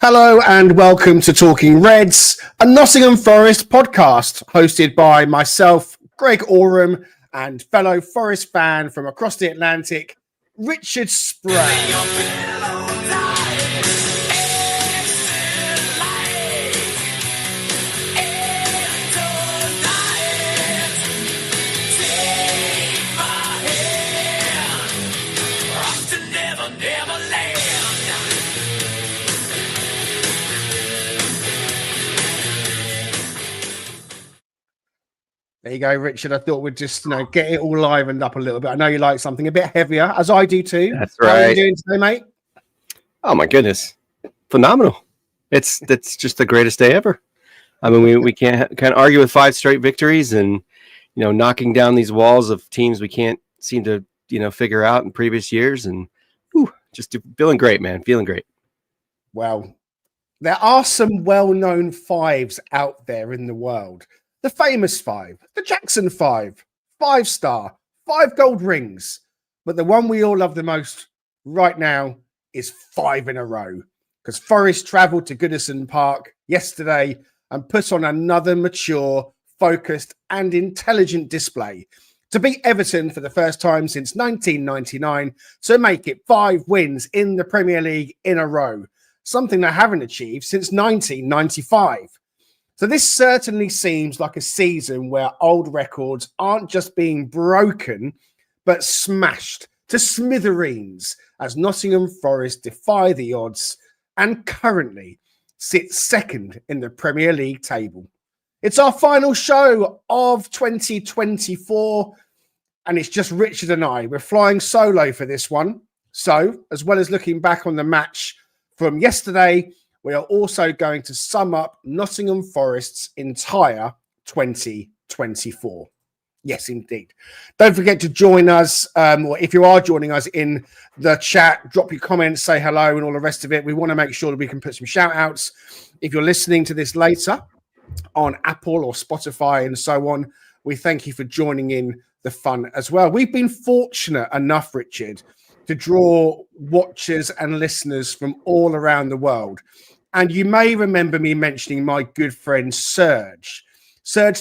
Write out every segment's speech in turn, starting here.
Hello and welcome to Talking Reds, a Nottingham Forest podcast hosted by myself, Greg Oram, and fellow Forest fan from across the Atlantic, Richard Spray. There you go, Richard. I thought we'd just, get it all livened up a little bit. I know you like something a bit heavier, as I do too. That's right. How are you doing today, mate? Oh my goodness, phenomenal! It's just the greatest day ever. I mean, we can't argue with 5 straight victories, and knocking down these walls of teams we can't seem to figure out in previous years, and just feeling great, man. Feeling great. Well, there are some well-known 5s out there in the world. The famous 5, the Jackson 5, 5-star, 5 gold rings. But the one we all love the most right now is 5 in a row. Because Forest travelled to Goodison Park yesterday and put on another mature, focused and intelligent display to beat Everton for the first time since 1999, to make it 5 wins in the Premier League in a row. Something they haven't achieved since 1995. So this certainly seems like a season where old records aren't just being broken, but smashed to smithereens as Nottingham Forest defy the odds and currently sit second in the Premier League table. It's our final show of 2024, and it's just Richard and I. We're flying solo for this one. So, as well as looking back on the match from yesterday, we are also going to sum up Nottingham Forest's entire 2024. Yes, indeed. Don't forget to join us, or if you are joining us in the chat, drop your comments, say hello and all the rest of it. We want to make sure that we can put some shout outs. If you're listening to this later on Apple or Spotify and so on, we thank you for joining in the fun as well. We've been fortunate enough, Richard, to draw watchers and listeners from all around the world. And you may remember me mentioning my good friend Serge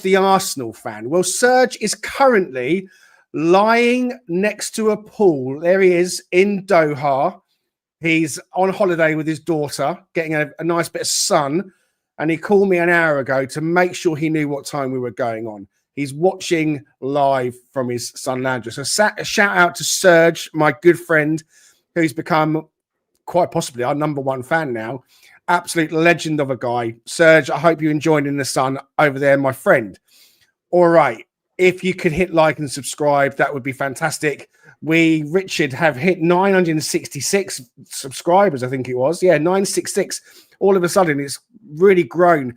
the Arsenal fan. Well, Serge is currently lying next to a pool. There he is in Doha. He's on holiday with his daughter, getting a nice bit of sun. And he called me an hour ago to make sure he knew what time we were going on. He's watching live from his sun lounger. So a shout out to Serge, my good friend, who's become quite possibly our number 1 fan now. Absolute legend of a guy. Serge, I hope you enjoyed in the sun over there, my friend. All right. If you could hit like and subscribe, that would be fantastic. We, Richard, have hit 966 subscribers, I think it was. Yeah, 966. All of a sudden, it's really grown.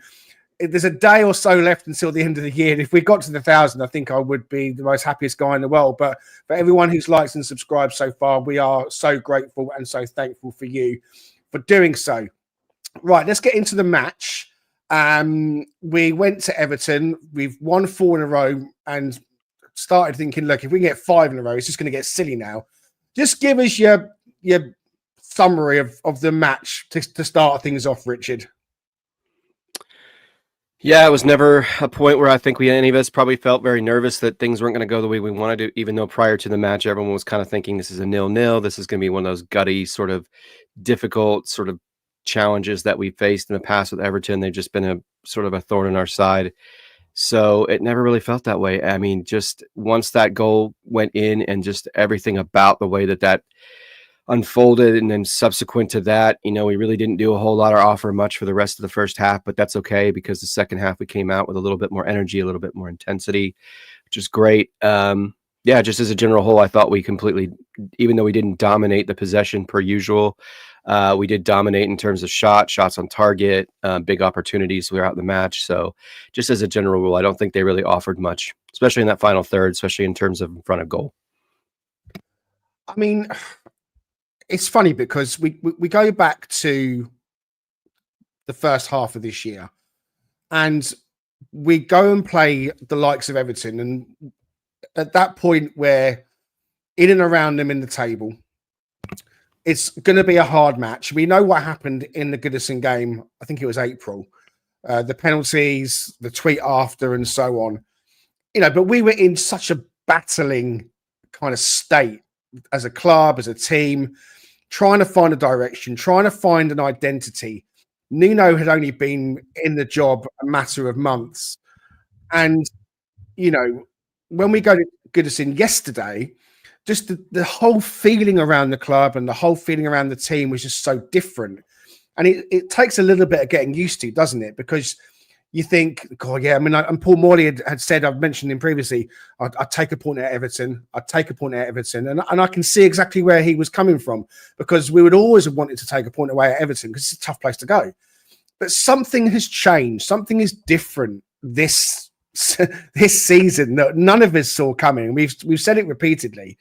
There's a day or so left until the end of the year. And if we got to the 1,000, I think I would be the most happiest guy in the world. But for everyone who's liked and subscribed so far, we are so grateful and so thankful for you for doing so. Right, let's get into the match. We went to Everton. We've won 4 in a row and started thinking, look, if we can get 5 in a row, it's just going to get silly now. Just give us your summary of the match to start things off, Richard. Yeah, it was never a point where I think any of us probably felt very nervous that things weren't going to go the way we wanted to, even though prior to the match, everyone was kind of thinking this is a 0-0. This is going to be one of those gutty, sort of difficult sort of challenges that we faced in the past with Everton. They've just been a sort of a thorn in our side. So it never really felt that way. I mean, just once that goal went in and just everything about the way that unfolded, and then subsequent to that, we really didn't do a whole lot or offer much for the rest of the first half, but that's okay because the second half we came out with a little bit more energy, a little bit more intensity, which is great. Just as a general whole, I thought we completely, even though we didn't dominate the possession per usual, we did dominate in terms of shots on target, big opportunities throughout the match. So just as a general rule, I don't think they really offered much, especially in that final third, especially in terms of in front of goal. I mean, it's funny because we go back to the first half of this year and we go and play the likes of Everton. And at that point, we're in and around them in the table. it's going to be a hard match. We know what happened in the Goodison game. I think it was April. The penalties, the tweet after, and so on. But we were in such a battling kind of state as a club, as a team, trying to find a direction, trying to find an identity. Nuno had only been in the job a matter of months. And, when we go to Goodison yesterday, just the whole feeling around the club and the whole feeling around the team was just so different. And it takes a little bit of getting used to, doesn't it? Because you think, God, yeah, I mean, and Paul Morley had said, I've mentioned him previously, I'd take a point at Everton. I'd take a point at Everton. And I can see exactly where he was coming from, because we would always have wanted to take a point away at Everton because it's a tough place to go. But something has changed. Something is different this season that none of us saw coming. We've said it repeatedly.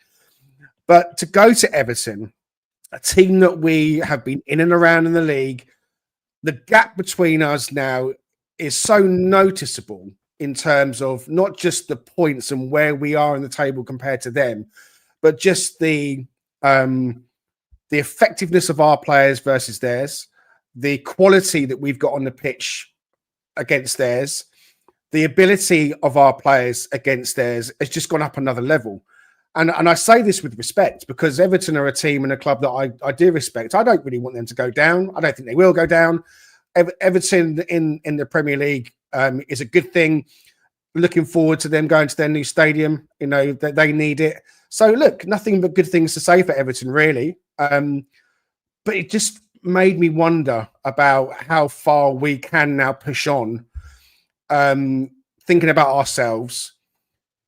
But to go to Everton, a team that we have been in and around in the league, the gap between us now is so noticeable in terms of not just the points and where we are in the table compared to them, but just the effectiveness of our players versus theirs, the quality that we've got on the pitch against theirs, the ability of our players against theirs has just gone up another level. And I say this with respect, because Everton are a team and a club that I do respect. I don't really want them to go down. I don't think they will go down. Everton in the Premier League is a good thing. Looking forward to them going to their new stadium. That they need it. So look, nothing but good things to say for Everton, really. But it just made me wonder about how far we can now push on. Thinking about ourselves.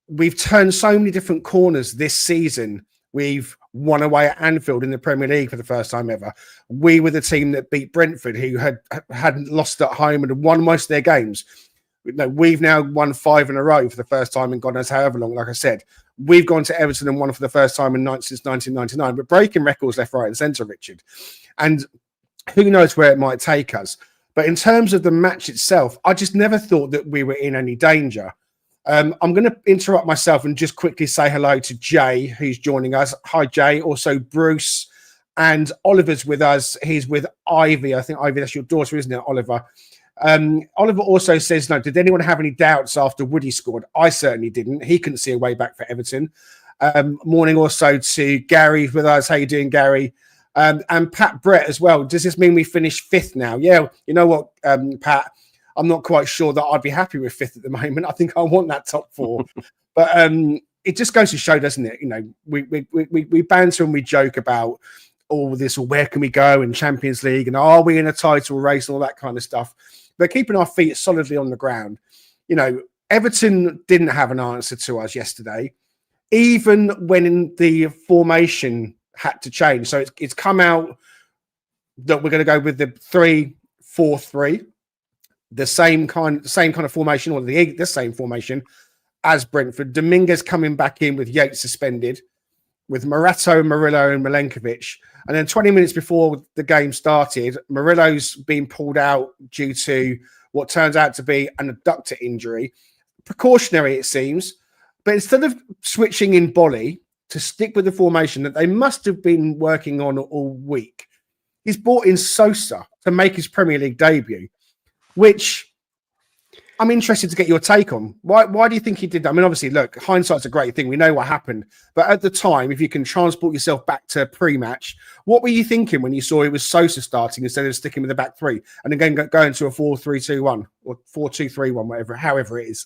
We've turned so many different corners this season. We've won away at Anfield in the Premier League for the first time ever. We were the team that beat Brentford, who hadn't lost at home and had won most of their games. We've now won 5 in a row for the first time in God knows however long. Like I said, we've gone to Everton and won for the first time since 1999. But breaking records left, right, and centre, Richard. And who knows where it might take us. But in terms of the match itself, I just never thought that we were in any danger. I'm going to interrupt myself and just quickly say hello to Jay, who's joining us. Hi, Jay. Also, Bruce and Oliver's with us. He's with Ivy. I think, Ivy, that's your daughter, isn't it, Oliver? Oliver also says, no, did anyone have any doubts after Woody scored? I certainly didn't. He couldn't see a way back for Everton. Morning also to Gary with us. How you doing, Gary? And Pat Brett as well. Does this mean we finish 5th now? Yeah, you know what, Pat? I'm not quite sure that I'd be happy with 5th at the moment. I think I want that top 4. But it just goes to show, doesn't it? We banter and we joke about all this, or where can we go in Champions League, and are we in a title race and all that kind of stuff. But keeping our feet solidly on the ground. Everton didn't have an answer to us yesterday, even when the formation had to change. So it's come out that we're going to go with the 3-4-3. The same kind of formation, or the same formation as Brentford. Dominguez coming back in with Yates suspended, with Morato, Murillo, and Milenkovic. And then 20 minutes before the game started, Murillo's been pulled out due to what turns out to be an adductor injury. Precautionary, it seems. But instead of switching in Bolly to stick with the formation that they must have been working on all week, he's brought in Sosa to make his Premier League debut, which I'm interested to get your take on. Why do you think he did that? I mean, obviously, look, hindsight's a great thing. We know what happened. But at the time, if you can transport yourself back to pre-match, what were you thinking when you saw it was Sosa starting instead of sticking with the back 3 and again going to a 4-3-2-1 or 4-2-3-1, however it is?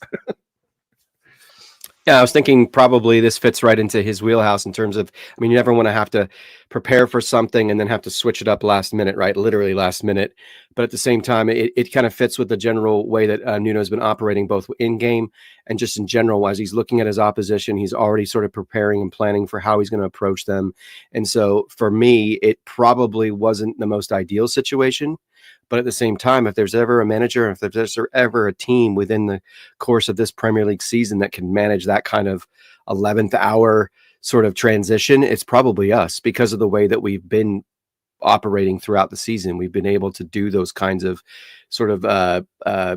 Yeah, I was thinking probably this fits right into his wheelhouse in terms of, I mean, you never want to have to prepare for something and then have to switch it up last minute, right? Literally last minute. But at the same time, it kind of fits with the general way that Nuno's been operating both in game and just in general. As he's looking at his opposition, he's already sort of preparing and planning for how he's going to approach them. And so for me, it probably wasn't the most ideal situation. But at the same time, if there's ever a manager, if there's ever a team within the course of this Premier League season that can manage that kind of 11th hour sort of transition, it's probably us, because of the way that we've been operating throughout the season. We've been able to do those kinds of sort of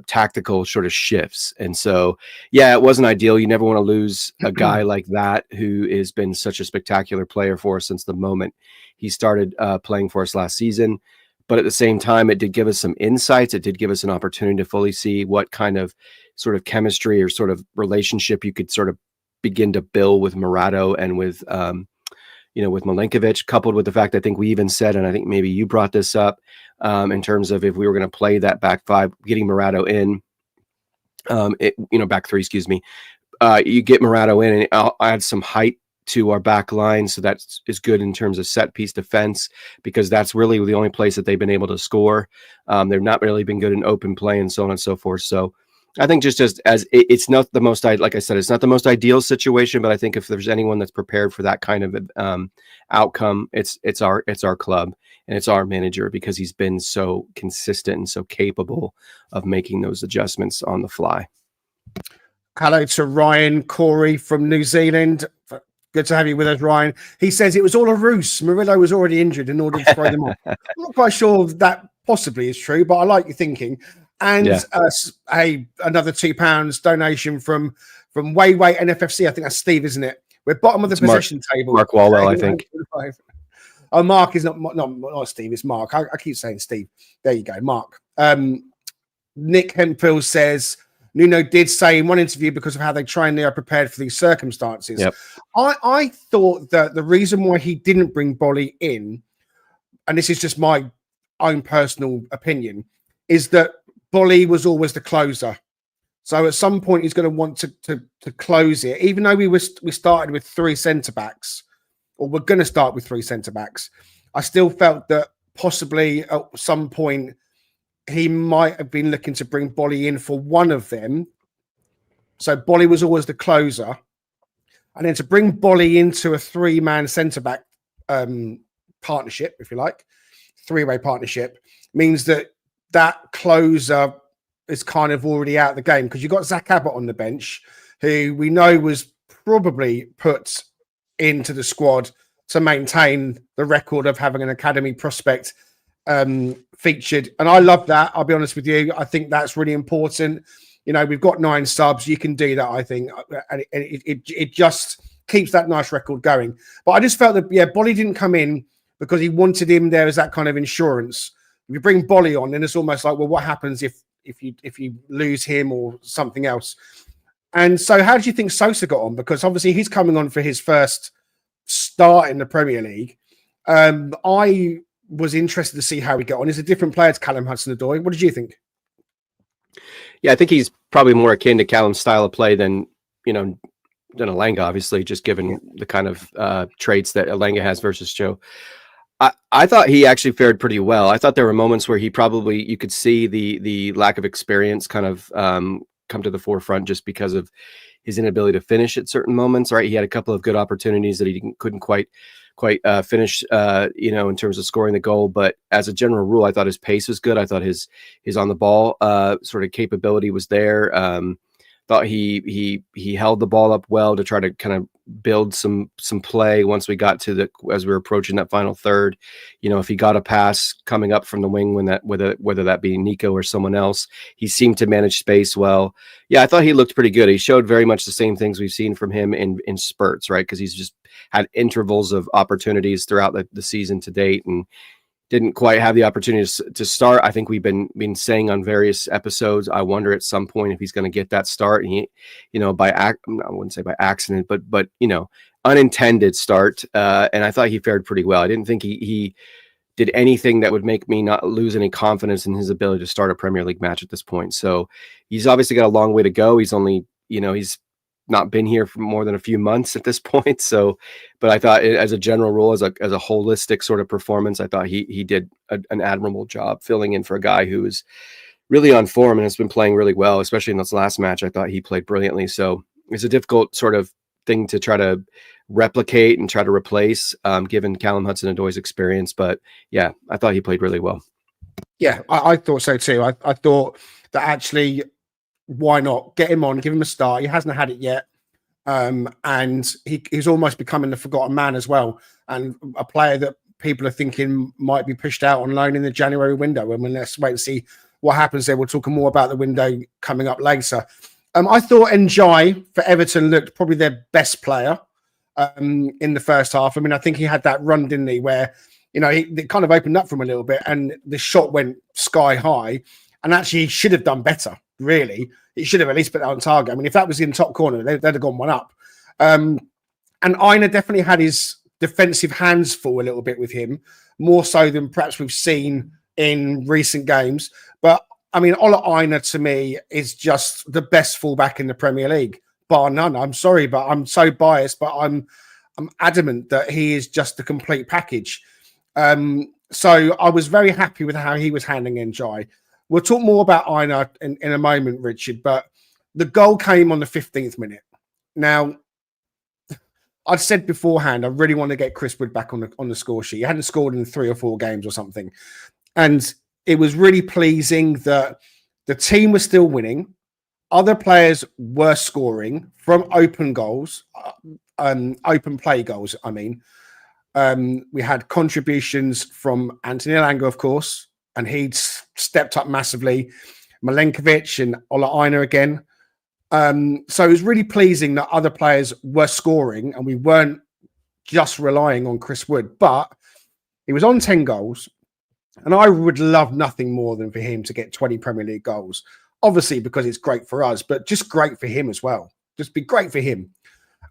tactical sort of shifts. And so, yeah, it wasn't ideal. You never want to lose a guy like that who has been such a spectacular player for us since the moment he started playing for us last season. But at the same time, it did give us some insights. It did give us an opportunity to fully see what kind of sort of chemistry or sort of relationship you could sort of begin to build with Murado and with with Milinkovic, coupled with the fact I think we even said, and I think maybe you brought this up in terms of if we were going to play that back five, getting Murado in, back three, excuse me, you get Murado in and I'll add some height to our back line. So that is good in terms of set piece defense, because that's really the only place that they've been able to score. They've not really been good in open play and so on and so forth. So I think just as it's not the most, like I said, it's not the most ideal situation, but I think if there's anyone that's prepared for that kind of outcome, it's our club and it's our manager, because he's been so consistent and so capable of making those adjustments on the fly. Hello to Ryan Corey from New Zealand. Good to have you with us, Ryan. He says it was all a ruse. Murillo was already injured in order to throw them off. I'm not quite sure if that possibly is true, but I like your thinking. And another £2 donation from Way NFFC. I think that's Steve, isn't it? We're bottom of the position table. Mark Walwell, I think. Oh, Mark is not Steve. It's Mark. I keep saying Steve. There you go, Mark. Nick Hemphill says Nuno did say in one interview, because of how they train, they are prepared for these circumstances. Yep. I thought that the reason why he didn't bring Bolly in, and this is just my own personal opinion, is that Bolly was always the closer. So at some point he's going to want to close it, even though we started with three centre-backs, or we're going to start with three centre-backs. I still felt that possibly at some point he might have been looking to bring Bolly in for one of them. So Bolly was always the closer. And then to bring Bolly into a three-man centre-back partnership, if you like, three-way partnership, means that closer is kind of already out of the game, because you've got Zach Abbott on the bench, who we know was probably put into the squad to maintain the record of having an academy prospect featured. And I love that. I'll be honest with you. I think that's really important. You know, we've got 9 subs. You can do that, I think. And it just keeps that nice record going. But I just felt that, Bolly didn't come in because he wanted him there as that kind of insurance. If you bring Bolly on, then it's almost like, well, what happens if you lose him or something else? And so how did you think Sosa got on? Because obviously he's coming on for his first start in the Premier League. I was interested to see how he got on. He's a different player to Callum Hudson-Odoi. What did you think? Yeah, I think he's probably more akin to Callum's style of play than Elanga, obviously, just given the kind of traits that Elanga has versus Joe. I thought he actually fared pretty well. I thought there were moments where you could see the lack of experience kind of come to the forefront just because of his inability to finish at certain moments, right? He had a couple of good opportunities that he couldn't quite finish, in terms of scoring the goal. But as a general rule, I thought his pace was good. I thought his on the ball sort of capability was there. Thought he held the ball up well to try to kind of build some play once we got to as we were approaching that final third. If he got a pass coming up from the wing, whether that be Nico or someone else, he seemed to manage space well. Yeah, I thought he looked pretty good. He showed very much the same things we've seen from him in spurts, right? Because he's just had intervals of opportunities throughout the season to date and didn't quite have the opportunity to start. I think we've been saying on various episodes, I wonder at some point if he's going to get that start. And he, I wouldn't say by accident, but unintended start. And I thought he fared pretty well. I didn't think he did anything that would make me not lose any confidence in his ability to start a Premier League match at this point. So he's obviously got a long way to go. He's only, he's not been here for more than a few months at this point. So, but I thought as a general rule, as a holistic sort of performance, I thought he did an admirable job filling in for a guy who is really on form and has been playing really well, especially in this last match. I thought he played brilliantly. So it's a difficult sort of thing to try to replicate and try to replace, given Callum Hudson-Odoi's experience. But yeah, I thought he played really well. Yeah, I thought so too. I thought that actually, why not get him on, give him a start? He hasn't had it yet. And he's almost becoming the forgotten man as well. And a player that people are thinking might be pushed out on loan in the January window. And let's wait and see what happens there. We'll talk more about the window coming up later. I thought Njai for Everton looked probably their best player in the first half. I mean, I think he had that run, didn't he, where, it kind of opened up for him a little bit and the shot went sky high. And actually, he should have done better, really. He should have at least put that on target. I mean, if that was in top corner, they'd have gone one up. And Aina definitely had his defensive hands full a little bit with him, more so than perhaps we've seen in recent games. But I mean, Ola Aina to me is just the best fullback in the Premier League, bar none. I'm sorry, but I'm so biased, but I'm adamant that he is just the complete package. So I was very happy with how he was handling Njai. We'll talk more about Aina in a moment, Richard, but the goal came on the 15th minute. Now, I'd said beforehand, I really want to get Chris Wood back on the score sheet. He hadn't scored in 3 or 4 games or something. And it was really pleasing that the team was still winning. Other players were scoring from open goals, open play goals, I mean. We had contributions from Anthony Elanga, of course, and he'd stepped up massively. Milenkovic and Ola Aina again. So it was really pleasing that other players were scoring and we weren't just relying on Chris Wood. But he was on 10 goals. And I would love nothing more than for him to get 20 Premier League goals. Obviously, because it's great for us, but just great for him as well. Just be great for him.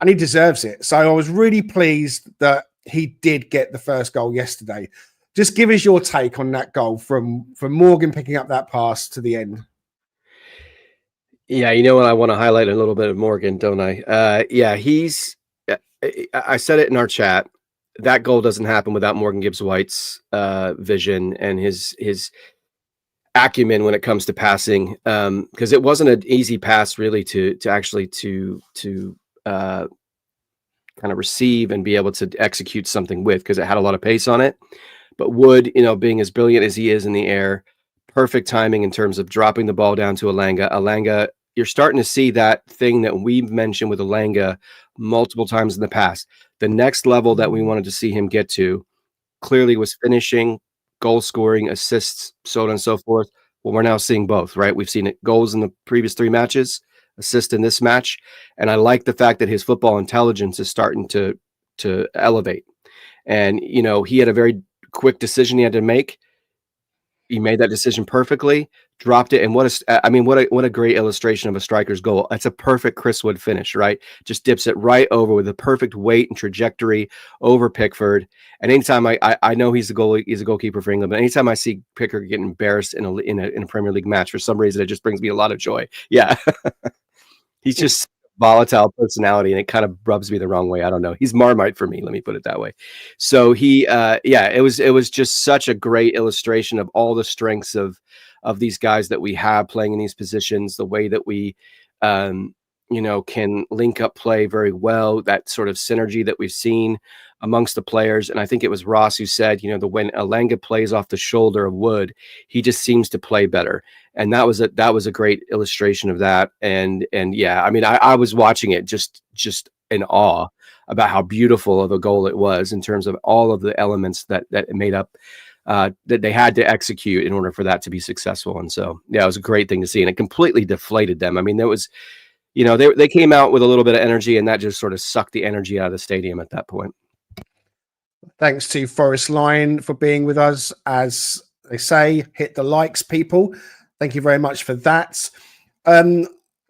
And he deserves it. So I was really pleased that he did get the first goal yesterday. Just give us your take on that goal from Morgan picking up that pass to the end. Yeah, you know what? I want to highlight a little bit of Morgan, don't I? Yeah, I said it in our chat. That goal doesn't happen without Morgan Gibbs-White's vision and his acumen when it comes to passing, because it wasn't an easy pass really to actually kind of receive and be able to execute something with, because it had a lot of pace on it. But Wood, being as brilliant as he is in the air, perfect timing in terms of dropping the ball down to Elanga. Elanga, you're starting to see that thing that we've mentioned with Elanga multiple times in the past. The next level that we wanted to see him get to clearly was finishing, goal scoring, assists, so on and so forth. Well, we're now seeing both, right? We've seen it goals in the previous 3 matches, assist in this match. And I like the fact that his football intelligence is starting to elevate. And, he had a very quick decision he had to make. He made that decision perfectly, dropped it, and what a great illustration of a striker's goal. That's a perfect Chris Wood finish, right? Just dips it right over with a perfect weight and trajectory over Pickford. And anytime I know he's a goalkeeper for England, but anytime I see Pickford get embarrassed in a Premier League match, for some reason it just brings me a lot of joy. Yeah, he's just volatile personality, and it kind of rubs me the wrong way. I don't know. He's Marmite for me. Let me put it that way. So it was just such a great illustration of all the strengths of these guys that we have playing in these positions, the way that we, can link up play very well, that sort of synergy that we've seen amongst the players. And I think it was Ross who said, when Elanga plays off the shoulder of Wood, he just seems to play better. And that was a great illustration of that. And yeah, I mean, I was watching it just in awe about how beautiful of a goal it was in terms of all of the elements that it made up, that they had to execute in order for that to be successful. And so, yeah, it was a great thing to see, and it completely deflated them. I mean, there was, they came out with a little bit of energy, and that just sort of sucked the energy out of the stadium at that point. Thanks to Forest Lion for being with us. As they say, hit the likes, people. Thank you very much for that.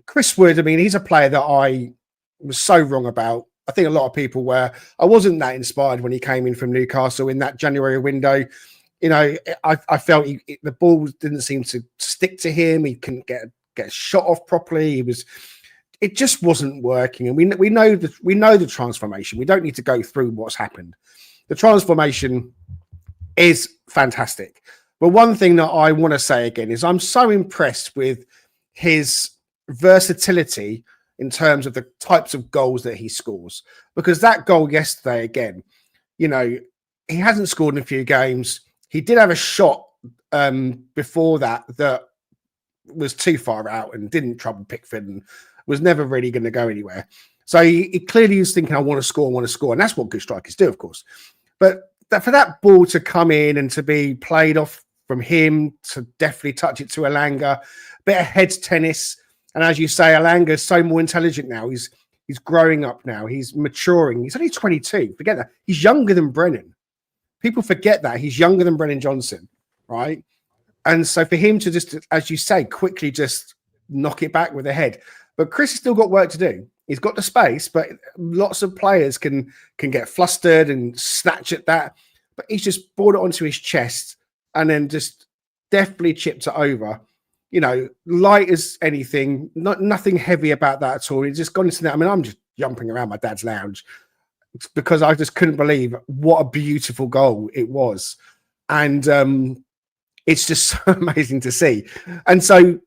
Chris Wood, I mean, he's a player that I was so wrong about. I think a lot of people were. I wasn't that inspired when he came in from Newcastle in that January window. I felt the ball didn't seem to stick to him. He couldn't get a shot off properly. It just wasn't working. And we know the transformation. We don't need to go through what's happened. The transformation is fantastic. But one thing that I want to say again is I'm so impressed with his versatility in terms of the types of goals that he scores. Because that goal yesterday, again, he hasn't scored in a few games. He did have a shot before that was too far out and didn't trouble Pickford and was never really going to go anywhere. So he clearly was thinking, I want to score. And that's what good strikers do, of course. But that for that ball to come in and to be played off from him to definitely touch it to Alanga, bit of heads tennis. And as you say, Alanga is so more intelligent now. He's growing up now. He's maturing. He's only 22. Forget that. He's younger than Brennan. People forget that. He's younger than Brennan Johnson, right? And so for him to just, as you say, quickly just knock it back with the head. But Chris has still got work to do. He's got the space, but lots of players can get flustered and snatch at that. But he's just brought it onto his chest and then just deftly chipped it over. You know, light as anything, nothing heavy about that at all. He's just gone into that. I mean, I'm just jumping around my dad's lounge because I just couldn't believe what a beautiful goal it was. And it's just so amazing to see. And so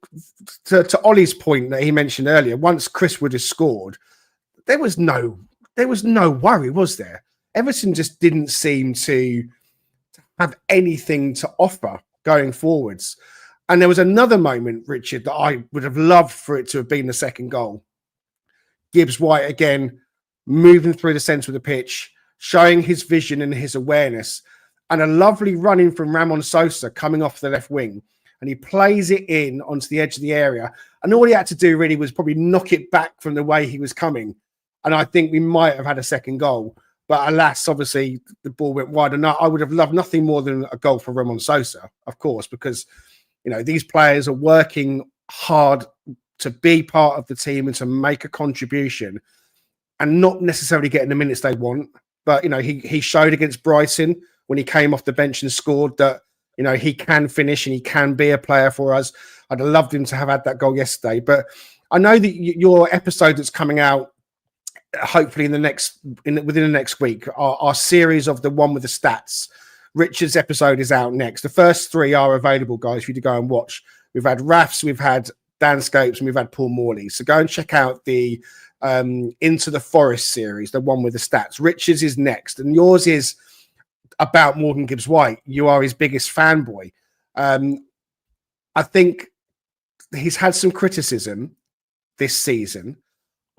to Ollie's point that he mentioned earlier, once Chris would have scored, there was no worry, was there? Everton just didn't seem to have anything to offer going forwards. And there was another moment, Richard, that I would have loved for it to have been the second goal. Gibbs White again, moving through the centre of the pitch, showing his vision and his awareness, and a lovely running from Ramon Sosa coming off the left wing. And he plays it in onto the edge of the area. And all he had to do really was probably knock it back from the way he was coming. And I think we might have had a second goal. But alas, obviously, the ball went wide. And I would have loved nothing more than a goal for Ramon Sosa, of course, because you know, these players are working hard to be part of the team and to make a contribution and not necessarily getting the minutes they want. But, you know, he showed against Brighton when he came off the bench and scored that, you know, he can finish and he can be a player for us. I'd have loved him to have had that goal yesterday. But I know that your episode that's coming out, hopefully within the next week, our series of the one with the stats, Richard's episode is out next. The first three are available, guys, for you to go and watch. We've had Rafs, we've had Dan Scopes, and we've had Paul Morley. So go and check out the Into the Forest series, the one with the stats. Richard's is next, and yours is about Morgan Gibbs-White. You are his biggest fanboy. I think he's had some criticism this season.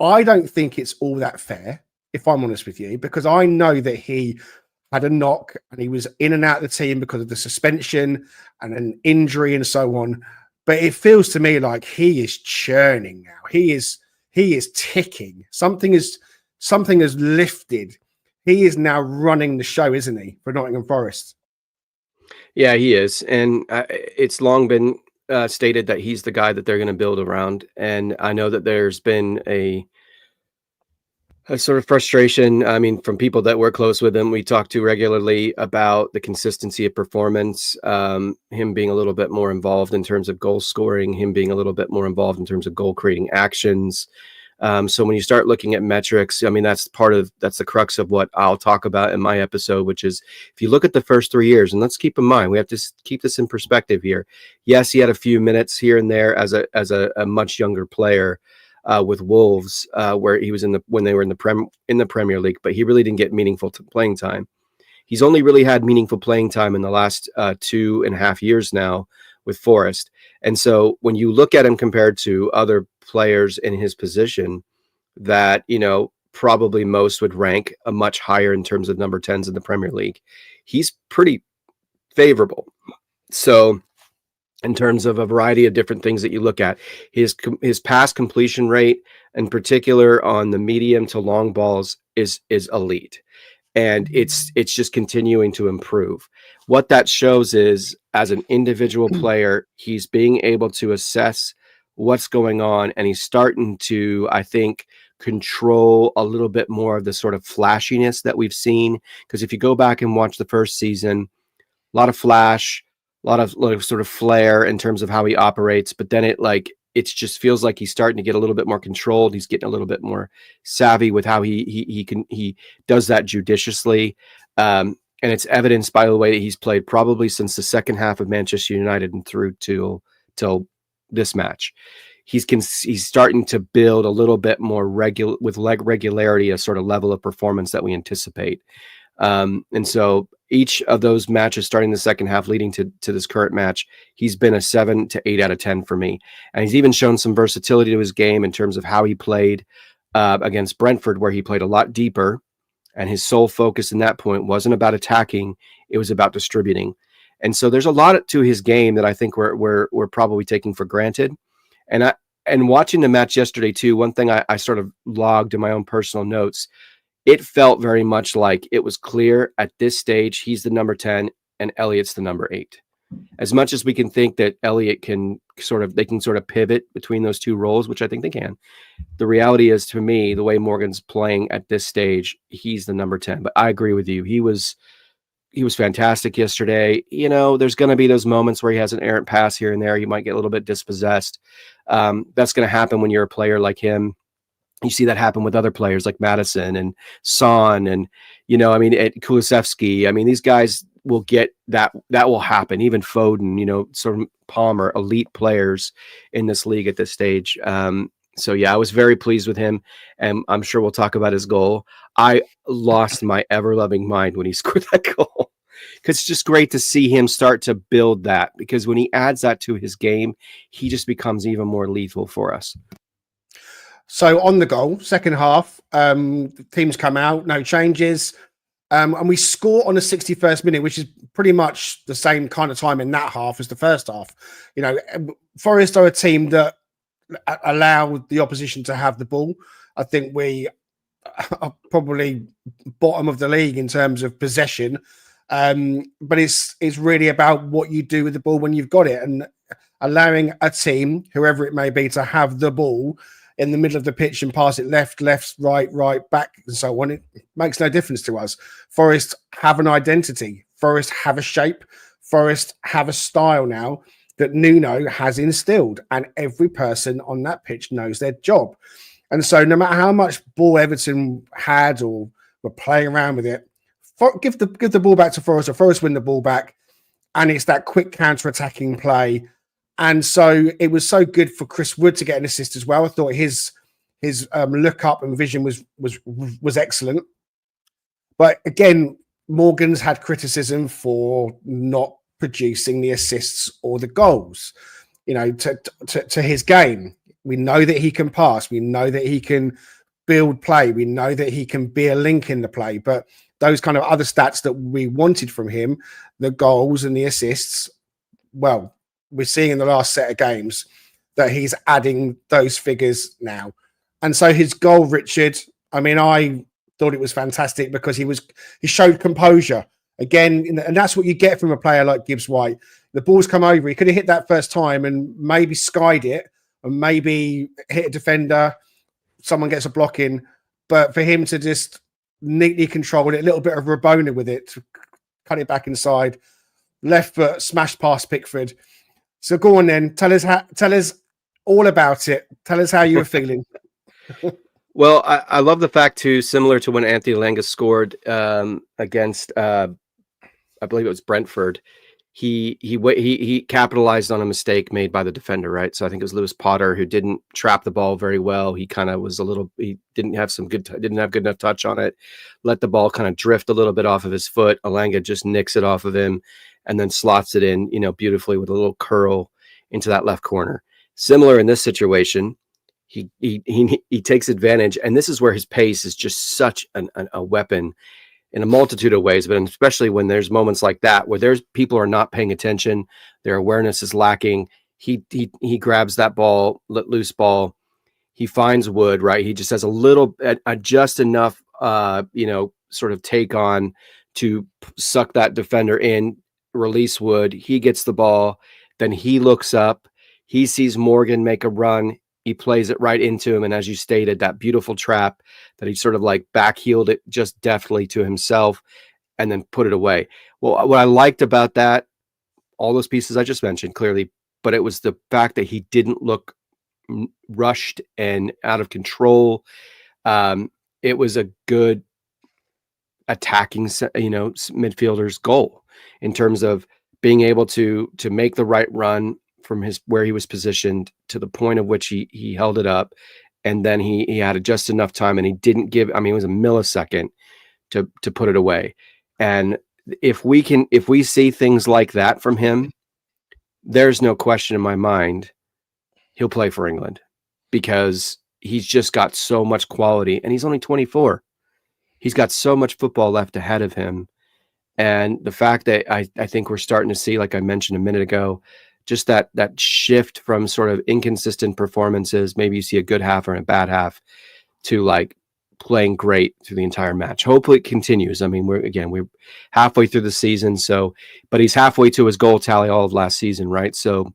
I don't think it's all that fair, if I'm honest with you, because I know that he had a knock and he was in and out of the team because of the suspension and an injury and so on. But it feels to me like he is churning now. He is ticking. Something has lifted. He is now running the show, isn't he, for Nottingham Forest? Yeah, he is. And it's long been stated that he's the guy that they're going to build around. And I know that there's been a sort of frustration. I mean, from people that we're close with him, we talk to regularly about the consistency of performance, him being a little bit more involved in terms of goal scoring, him being a little bit more involved in terms of goal creating actions. So when you start looking at metrics, I mean, that's the crux of what I'll talk about in my episode, which is if you look at the first 3 years, and let's keep in mind, we have to keep this in perspective here. Yes, he had a few minutes here and there as a much younger player, with Wolves, where he was when they were in the Premier League, but he really didn't get meaningful playing time. He's only really had meaningful playing time in the last 2.5 years now with Forest. And so when you look at him compared to other players in his position that, you know, probably most would rank a much higher in terms of number 10s in the Premier League, he's pretty favorable. So in terms of a variety of different things that you look at, his pass completion rate, in particular on the medium to long balls, is elite, and it's just continuing to improve. What that shows is, as an individual player, he's being able to assess what's going on, and he's starting to, I think, control a little bit more of the sort of flashiness that we've seen. Because if you go back and watch the first season, a lot of flash, a lot of sort of flair in terms of how he operates, but then it just feels like he's starting to get a little bit more controlled. He's getting a little bit more savvy with how he does that judiciously. And it's evidenced by the way that he's played probably since the second half of Manchester United and through till this match. He's starting to build a little bit more regularity, a sort of level of performance that we anticipate. And so each of those matches starting the second half leading to this current match, he's been a 7 to 8 out of 10 for me. And he's even shown some versatility to his game in terms of how he played against Brentford, where he played a lot deeper And his sole focus in that point wasn't about attacking, it was about distributing. And so there's a lot to his game that I think we're probably taking for granted. And watching the match yesterday too, one thing I sort of logged in my own personal notes, it felt very much like it was clear at this stage he's the number 10 and Elliot's the number 8. As much as we can think that Elliot can sort of pivot between those two roles, which I think they can, the reality is, to me, the way Morgan's playing at this stage, he's the number 10. But I agree with you. He was fantastic yesterday. You know, there's going to be those moments where he has an errant pass here and there. He might get a little bit dispossessed. That's going to happen when you're a player like him. You see that happen with other players like Madison and Son and, Kulusevski. I mean, these guys will get that will happen. Even Foden, sort of Palmer, elite players in this league at this stage. So yeah, I was very pleased with him, and I'm sure we'll talk about his goal. I lost my ever-loving mind when he scored that goal, because it's just great to see him start to build that, because when he adds that to his game, he just becomes even more lethal for us. So on the goal, second half, teams come out, no changes. And we score on the 61st minute, which is pretty much the same kind of time in that half as the first half. Forest are a team that allow the opposition to have the ball. I think we are probably bottom of the league in terms of possession. But it's really about what you do with the ball when you've got it, and allowing a team, whoever it may be, to have the ball in the middle of the pitch and pass it left, right, back, and so on. It makes no difference to us. Forest have an identity. Forest have a shape. Forest have a style now that Nuno has instilled, and every person on that pitch knows their job. And so no matter how much ball Everton had or were playing around with it, give the ball back to Forest, or Forest win the ball back, and it's that quick counter-attacking play. And so it was so good for Chris Wood to get an assist as well. I thought his look up and vision was excellent. But again, Morgan's had criticism for not producing the assists or the goals, to his game. We know that he can pass. We know that he can build play. We know that he can be a link in the play. But those kind of other stats that we wanted from him, the goals and the assists, well, we're seeing in the last set of games that he's adding those figures now. And so his goal, Richard, I thought it was fantastic because he showed composure again. And that's what you get from a player like Gibbs White. The ball's come over. He could have hit that first time and maybe skied it and maybe hit a defender. Someone gets a block in. But for him to just neatly control it, a little bit of Rabona with it, to cut it back inside, left foot, smash past Pickford. So go on then. Tell us all about it. Tell us how you were feeling. Well, I love the fact too, similar to when Anthony Elanga scored against, I believe it was Brentford. He capitalized on a mistake made by the defender, right? So I think it was Lewis Potter who didn't trap the ball very well. He kind of was he didn't have good enough touch on it. Let the ball kind of drift a little bit off of his foot. Elanga just nicks it off of him and then slots it in, beautifully with a little curl into that left corner. Similar in this situation, he takes advantage, and this is where his pace is just such a weapon in a multitude of ways, but especially when there's moments like that where people are not paying attention, their awareness is lacking. He grabs that ball, loose ball. He finds Wood, right? He just has a little, just enough, sort of take on to suck that defender in, release Wood. He gets the ball. Then he looks up. He sees Morgan make a run. He plays it right into him. And as you stated, that beautiful trap that he sort of like backheeled it just deftly to himself and then put it away. Well, what I liked about that, all those pieces I just mentioned clearly, but it was the fact that he didn't look rushed and out of control. It was a good attacking, midfielder's goal in terms of being able to make the right run from where he was positioned to the point of which he held it up, and then he had just enough time, and he didn't give. It was a millisecond to put it away. And if we see things like that from him, there's no question in my mind he'll play for England, because he's just got so much quality, and he's only 24. he's got so much football left ahead of him. And the fact that I think we're starting to see, like I mentioned a minute ago, just that shift from sort of inconsistent performances, maybe you see a good half or a bad half, to like playing great through the entire match. Hopefully it continues. I mean, we're halfway through the season, but he's halfway to his goal tally all of last season, right? So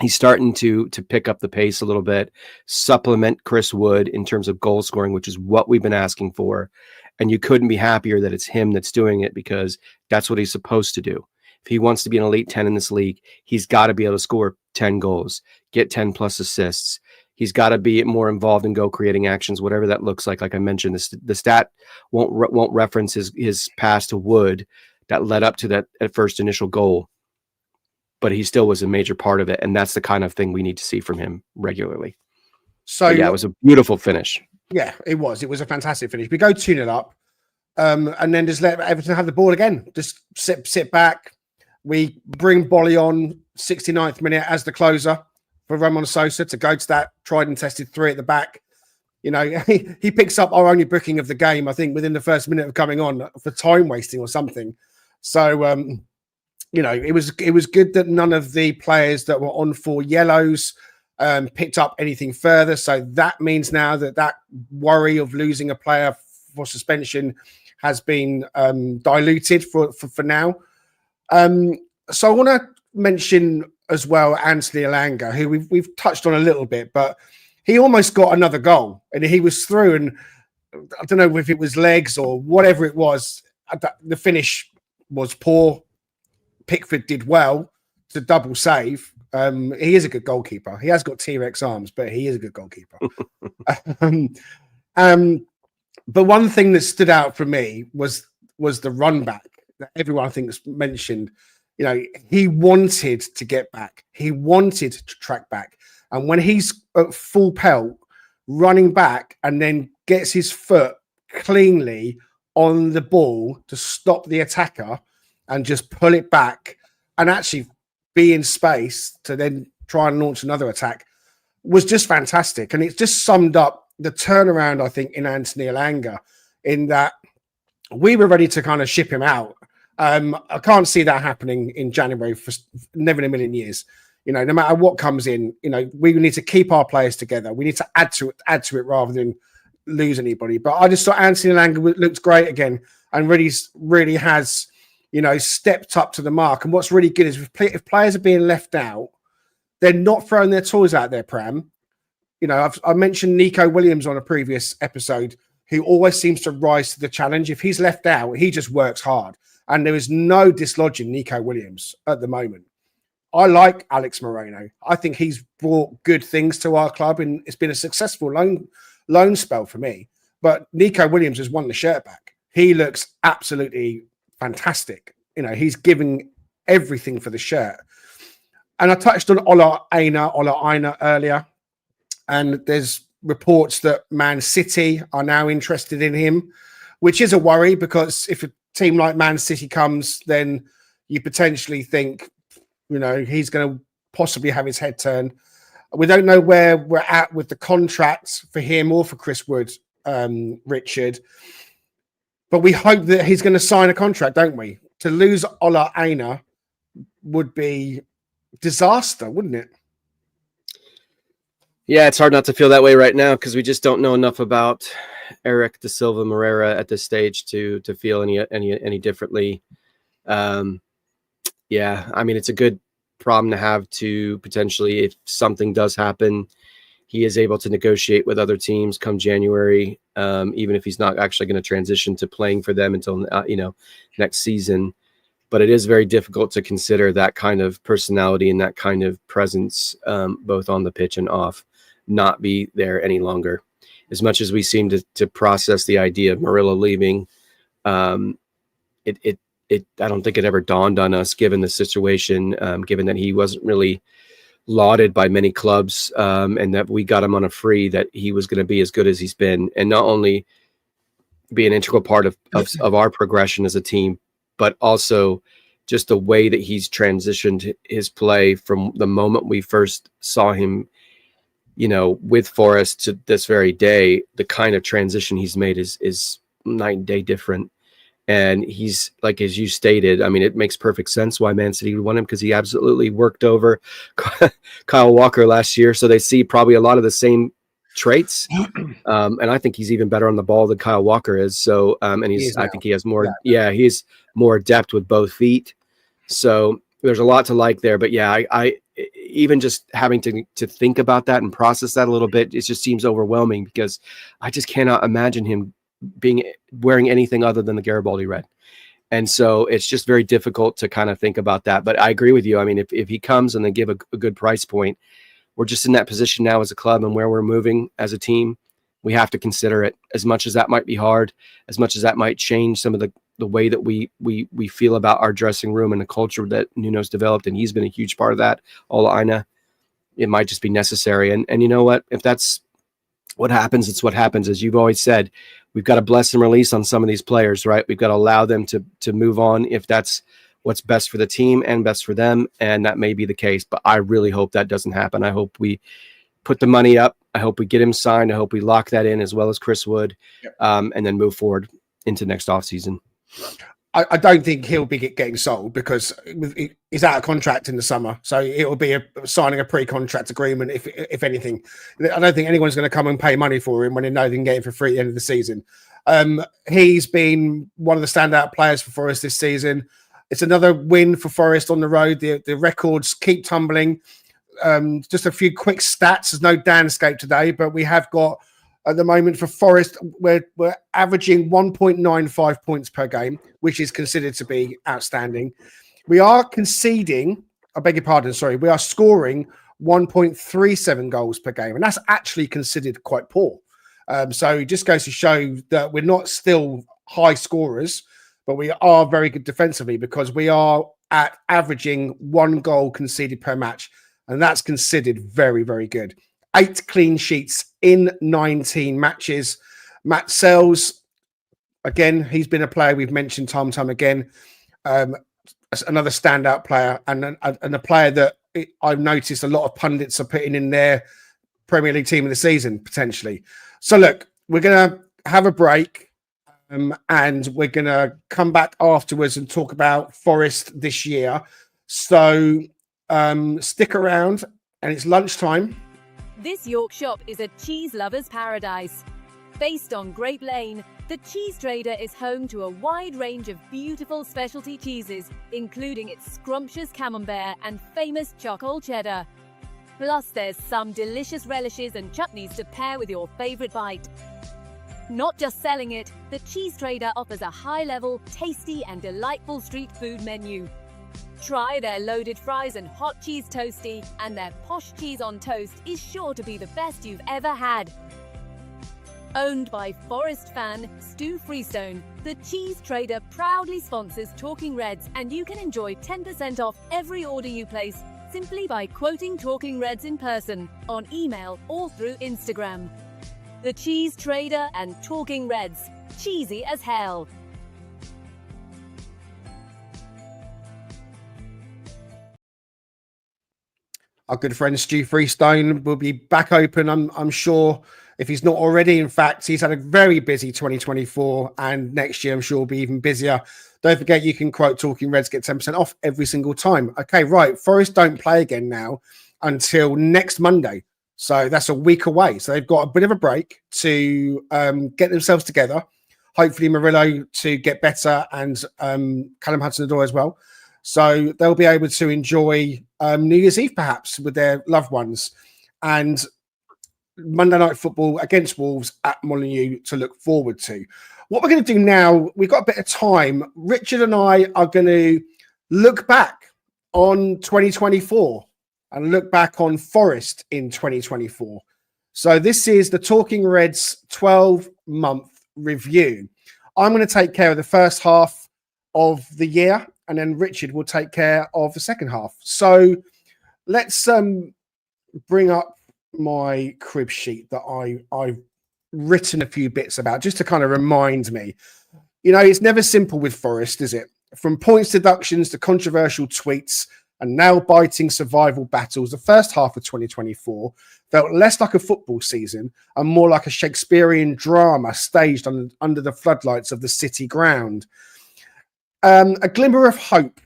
he's starting to pick up the pace a little bit, supplement Chris Wood in terms of goal scoring, which is what we've been asking for. And you couldn't be happier that it's him that's doing it, because that's what he's supposed to do. If he wants to be an elite 10 in this league, he's got to be able to score 10 goals, get 10 plus assists. He's got to be more involved in goal creating actions, whatever that looks like. Like I mentioned, the stat won't reference his pass to Wood that led up to that at first initial goal, but he still was a major part of it. And that's the kind of thing we need to see from him regularly. So yeah, it was a beautiful finish. Yeah, it was. It was a fantastic finish. We go 2-0 up, and then just let Everton have the ball again. Just sit back. We bring Bolly on 69th minute as the closer for Ramon Sosa to go to that tried and tested 3 at the back. You know, he picks up our only booking of the game, I think, within the first minute of coming on for time wasting or something. So, you know, it was good that none of the players that were on for yellows picked up anything further. So that means now that worry of losing a player for suspension has been diluted for now. So I want to mention as well Anthony Elanga, who we've touched on a little bit, but he almost got another goal and he was through, and I don't know if it was legs or whatever it was. The finish was poor. Pickford did well to double save. He is a good goalkeeper. He has got T-Rex arms, but he is a good goalkeeper. But one thing that stood out for me was the run back that everyone I think has mentioned. You know, he wanted to get back. He wanted to track back. And when he's at full pelt running back and then gets his foot cleanly on the ball to stop the attacker and just pull it back and actually be in space to then try and launch another attack, was just fantastic. And it just summed up the turnaround, I think, in Anthony Elanga, in that we were ready to kind of ship him out. I can't see that happening in January for never in a million years. You know, no matter what comes in, you know, we need to keep our players together. We need to add to it rather than lose anybody. But I just thought Anthony Elanga looked great again and really has, you know, stepped up to the mark. And what's really good is if players are being left out, they're not throwing their toys out there, Pram. You know, I mentioned Nico Williams on a previous episode, who always seems to rise to the challenge. If he's left out, he just works hard. And there is no dislodging Nico Williams at the moment. I like Alex Moreno. I think he's brought good things to our club, and it's been a successful loan spell for me. But Nico Williams has won the shirt back. He looks absolutely fantastic. You know, he's giving everything for the shirt. And I touched on Ola Aina earlier, and there's reports that Man City are now interested in him, which is a worry, because if a team like Man City comes, then you potentially think, you know, he's going to possibly have his head turned. We don't know where we're at with the contracts for him or for Chris Wood, Richard, but we hope that he's going to sign a contract, don't we? To lose Ola Aina would be disaster, wouldn't it? Yeah, it's hard not to feel that way right now, because we just don't know enough about Eric da Silva Moreira at this stage to feel any differently. Yeah, I mean, it's a good problem to have, to potentially, if something does happen, he is able to negotiate with other teams come January, even if he's not actually going to transition to playing for them until next season. But it is very difficult to consider that kind of personality and that kind of presence, both on the pitch and off, not be there any longer. As much as we seem to process the idea of Murillo leaving, I don't think it ever dawned on us, given the situation, given that he wasn't really lauded by many clubs, and that we got him on a free, that he was going to be as good as he's been, and not only be an integral part of our progression as a team, but also just the way that he's transitioned his play from the moment we first saw him, you know, with Forest to this very day. The kind of transition he's made is night and day different. And he's like, as you stated, I mean, it makes perfect sense why Man City would want him, because he absolutely worked over Kyle Walker last year. So they see probably a lot of the same traits. And I think he's even better on the ball than Kyle Walker is. So, and I think he has more, he's more adept with both feet. So there's a lot to like there. But yeah, I even just having to think about that and process that a little bit, it just seems overwhelming, because I just cannot imagine him wearing anything other than the Garibaldi red. And so it's just very difficult to kind of think about that. But I agree with you. I mean, if he comes and they give a good price point, we're just in that position now as a club, and where we're moving as a team, we have to consider it. As much as that might be hard, as much as that might change some of the way that we feel about our dressing room and the culture that Nuno's developed, and he's been a huge part of that, all Ina, it might just be necessary. And you know what? If that's what happens, it's what happens. As you've always said, we've got to bless and release on some of these players, right? We've got to allow them to move on if that's what's best for the team and best for them. And that may be the case, but I really hope that doesn't happen. I hope we put the money up. I hope we get him signed. I hope we lock that in, as well as Chris Wood, and then move forward into next offseason. I don't think he'll be getting sold, because he's out of contract in the summer. So it will be signing a pre-contract agreement, if anything. I don't think anyone's going to come and pay money for him when they know they can get him for free at the end of the season. He's been one of the standout players for Forest this season. It's another win for Forest on the road. The records keep tumbling. Just a few quick stats. There's no Danscape today, but we have got, at the moment for Forest, we're averaging 1.95 points per game, which is considered to be outstanding. We are conceding, I beg your pardon, sorry, we are scoring 1.37 goals per game, and that's actually considered quite poor. So it just goes to show that we're not still high scorers, but we are very good defensively, because we are at averaging 1 goal conceded per match, and that's considered very, very good. 8 clean sheets in 19 matches. Matt Sells, again, he's been a player we've mentioned time and time again. Another standout player, and a player that I've noticed a lot of pundits are putting in their Premier League team of the season, potentially. So look, we're going to have a break, and we're going to come back afterwards and talk about Forest this year. So stick around, and it's lunchtime. This York shop is a cheese lover's paradise. Based on Grape Lane, the Cheese Trader is home to a wide range of beautiful specialty cheeses, including its scrumptious camembert and famous charcoal cheddar. Plus, there's some delicious relishes and chutneys to pair with your favorite bite. Not just selling it, the Cheese Trader offers a high-level, tasty and delightful street food menu. Try their loaded fries and hot cheese toasty, and their posh cheese on toast is sure to be the best you've ever had. Owned by Forest fan Stu Freestone, the Cheese Trader proudly sponsors Talking Reds, and you can enjoy 10% off every order you place simply by quoting Talking Reds in person, on email or through Instagram. The Cheese Trader and Talking Reds, cheesy as hell. Our good friend Stu Freestone will be back open, I'm sure, if he's not already. In fact, he's had a very busy 2024, and next year I'm sure will be even busier. Don't forget, you can quote Talking Reds, get 10% off every single time. Okay, right. Forest don't play again now until next Monday. So that's a week away. So they've got a bit of a break to get themselves together. Hopefully Murillo to get better, and Callum Hudson-Odoi as well. So they'll be able to enjoy New Year's Eve, perhaps, with their loved ones. And Monday Night Football against Wolves at Molineux to look forward to. What we're going to do now, we've got a bit of time. Richard and I are going to look back on 2024 and look back on Forest in 2024. So this is the Talking Reds 12-month review. I'm going to take care of the first half of the year, and then Richard will take care of the second half. So let's bring up my crib sheet that I've written a few bits about, just to kind of remind me. You know, it's never simple with Forest, is it? From points deductions to controversial tweets and nail-biting survival battles, the first half of 2024 felt less like a football season and more like a Shakespearean drama staged under the floodlights of the city ground. A glimmer of hope,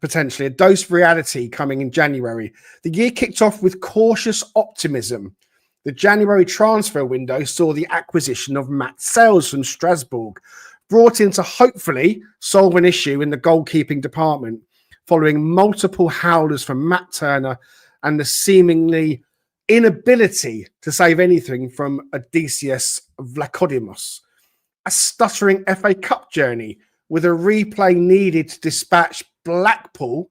potentially, a dose of reality coming in January. The year kicked off with cautious optimism. The January transfer window saw the acquisition of Matt Sales from Strasbourg, brought in to hopefully solve an issue in the goalkeeping department, following multiple howlers from Matt Turner and the seemingly inability to save anything from Odysseus Vlachodimos. A stuttering FA Cup journey with a replay needed to dispatch Blackpool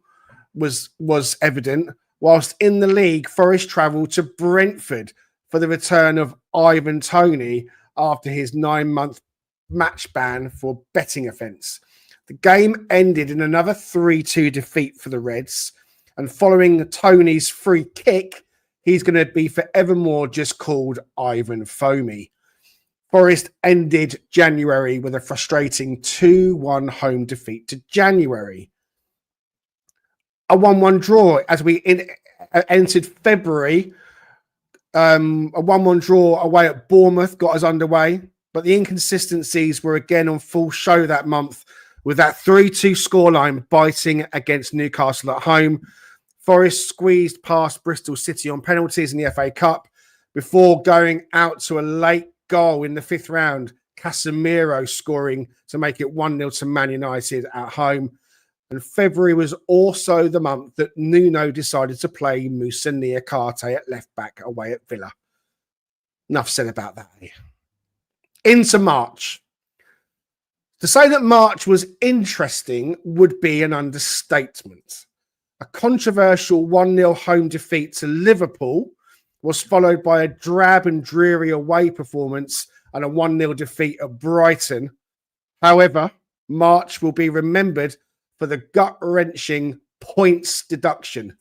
was evident, whilst in the league, Forest travelled to Brentford for the return of Ivan Toney after his 9-month match ban for betting offence. The game ended in another 3-2 defeat for the Reds, and following Toney's free kick, he's going to be forevermore just called Ivan Foamy. Forest ended January with a frustrating 2-1 home defeat to January. A 1-1 draw as we entered February. A 1-1 draw away at Bournemouth got us underway, but the inconsistencies were again on full show that month, with that 3-2 scoreline biting against Newcastle at home. Forest squeezed past Bristol City on penalties in the FA Cup before going out to a late goal in the 5th round, Casemiro scoring to make it 1-0 to Man United at home. And February was also the month that Nuno decided to play Moussa Niakate at left back away at Villa. Enough said about that. Into March. To say that March was interesting would be an understatement. A controversial 1-0 home defeat to Liverpool was followed by a drab and dreary away performance and a 1-0 defeat at Brighton. However, March will be remembered for the gut-wrenching points deduction.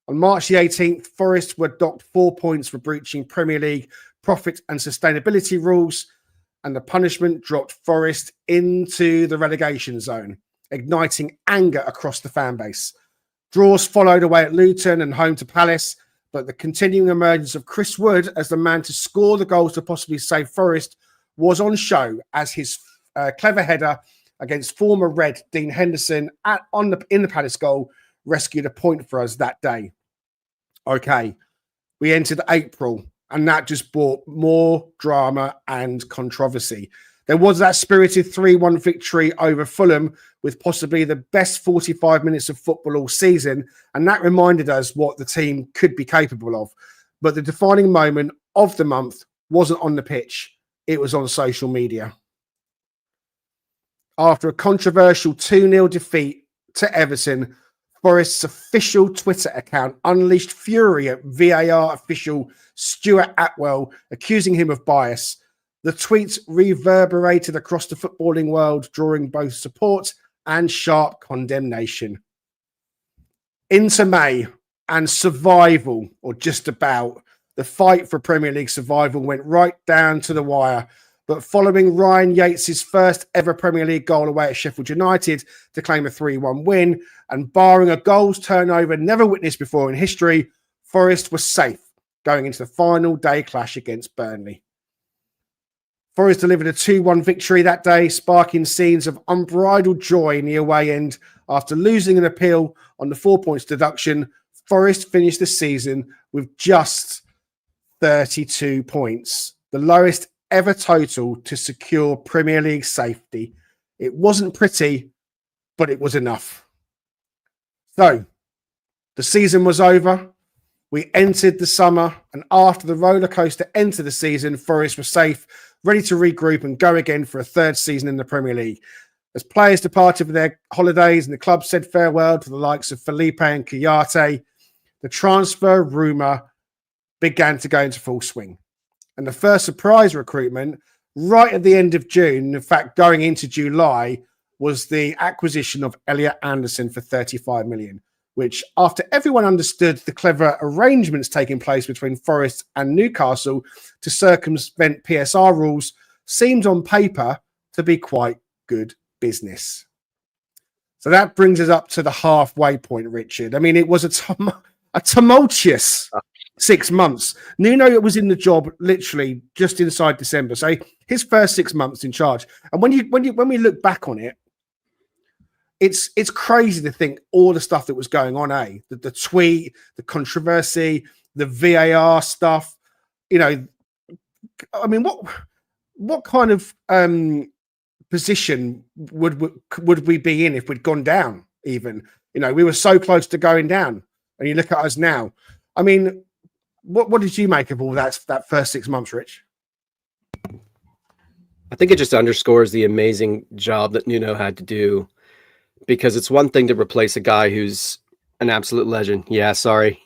On March the 18th, Forest were docked 4 points for breaching Premier League profit and sustainability rules, and the punishment dropped Forest into the relegation zone, igniting anger across the fan base. Draws followed away at Luton and home to Palace, but the continuing emergence of Chris Wood as the man to score the goals to possibly save Forest was on show as his clever header against former Red Dean Henderson in the Palace goal rescued a point for us that day. Okay, we entered April, and that just brought more drama and controversy. There was that spirited 3-1 victory over Fulham with possibly the best 45 minutes of football all season, and that reminded us what the team could be capable of. But the defining moment of the month wasn't on the pitch, it was on social media. After a controversial 2-0 defeat to Everton, Forest's official Twitter account unleashed fury at VAR official Stuart Atwell, accusing him of bias. The tweets reverberated across the footballing world, drawing both support and sharp condemnation. Into May and survival, or just about, the fight for Premier League survival went right down to the wire. But following Ryan Yates' first ever Premier League goal away at Sheffield United to claim a 3-1 win, and barring a goals turnover never witnessed before in history, Forest was safe going into the final day clash against Burnley. Forest delivered a 2-1 victory that day, sparking scenes of unbridled joy in the away end. After losing an appeal on the 4 points deduction, Forest finished the season with just 32 points, the lowest ever total to secure Premier League safety. It wasn't pretty, but it was enough. So, the season was over. We entered the summer, and after the rollercoaster end to the season, Forest was safe, ready to regroup and go again for a third season in the Premier League. As players departed for their holidays and the club said farewell to the likes of Felipe and Kouyaté, the transfer rumour began to go into full swing. And the first surprise recruitment, right at the end of June, in fact, going into July, was the acquisition of Elliot Anderson for 35 million, which, after everyone understood the clever arrangements taking place between Forest and Newcastle to circumvent PSR rules, seemed on paper to be quite good business. So that brings us up to the halfway point, Richard. I mean, it was a tumultuous 6 months. Nuno was in the job literally just inside December. So his first 6 months in charge. And when we look back on it, it's crazy to think all the stuff that was going on, the tweet, the controversy, the VAR stuff. You know, I mean, what kind of position would we be in if we'd gone down? Even, you know, we were so close to going down, and you look at us now. I mean, what did you make of all that first 6 months, Rich? I think it just underscores the amazing job that Nuno had to do, because it's one thing to replace a guy who's an absolute legend. Yeah, sorry.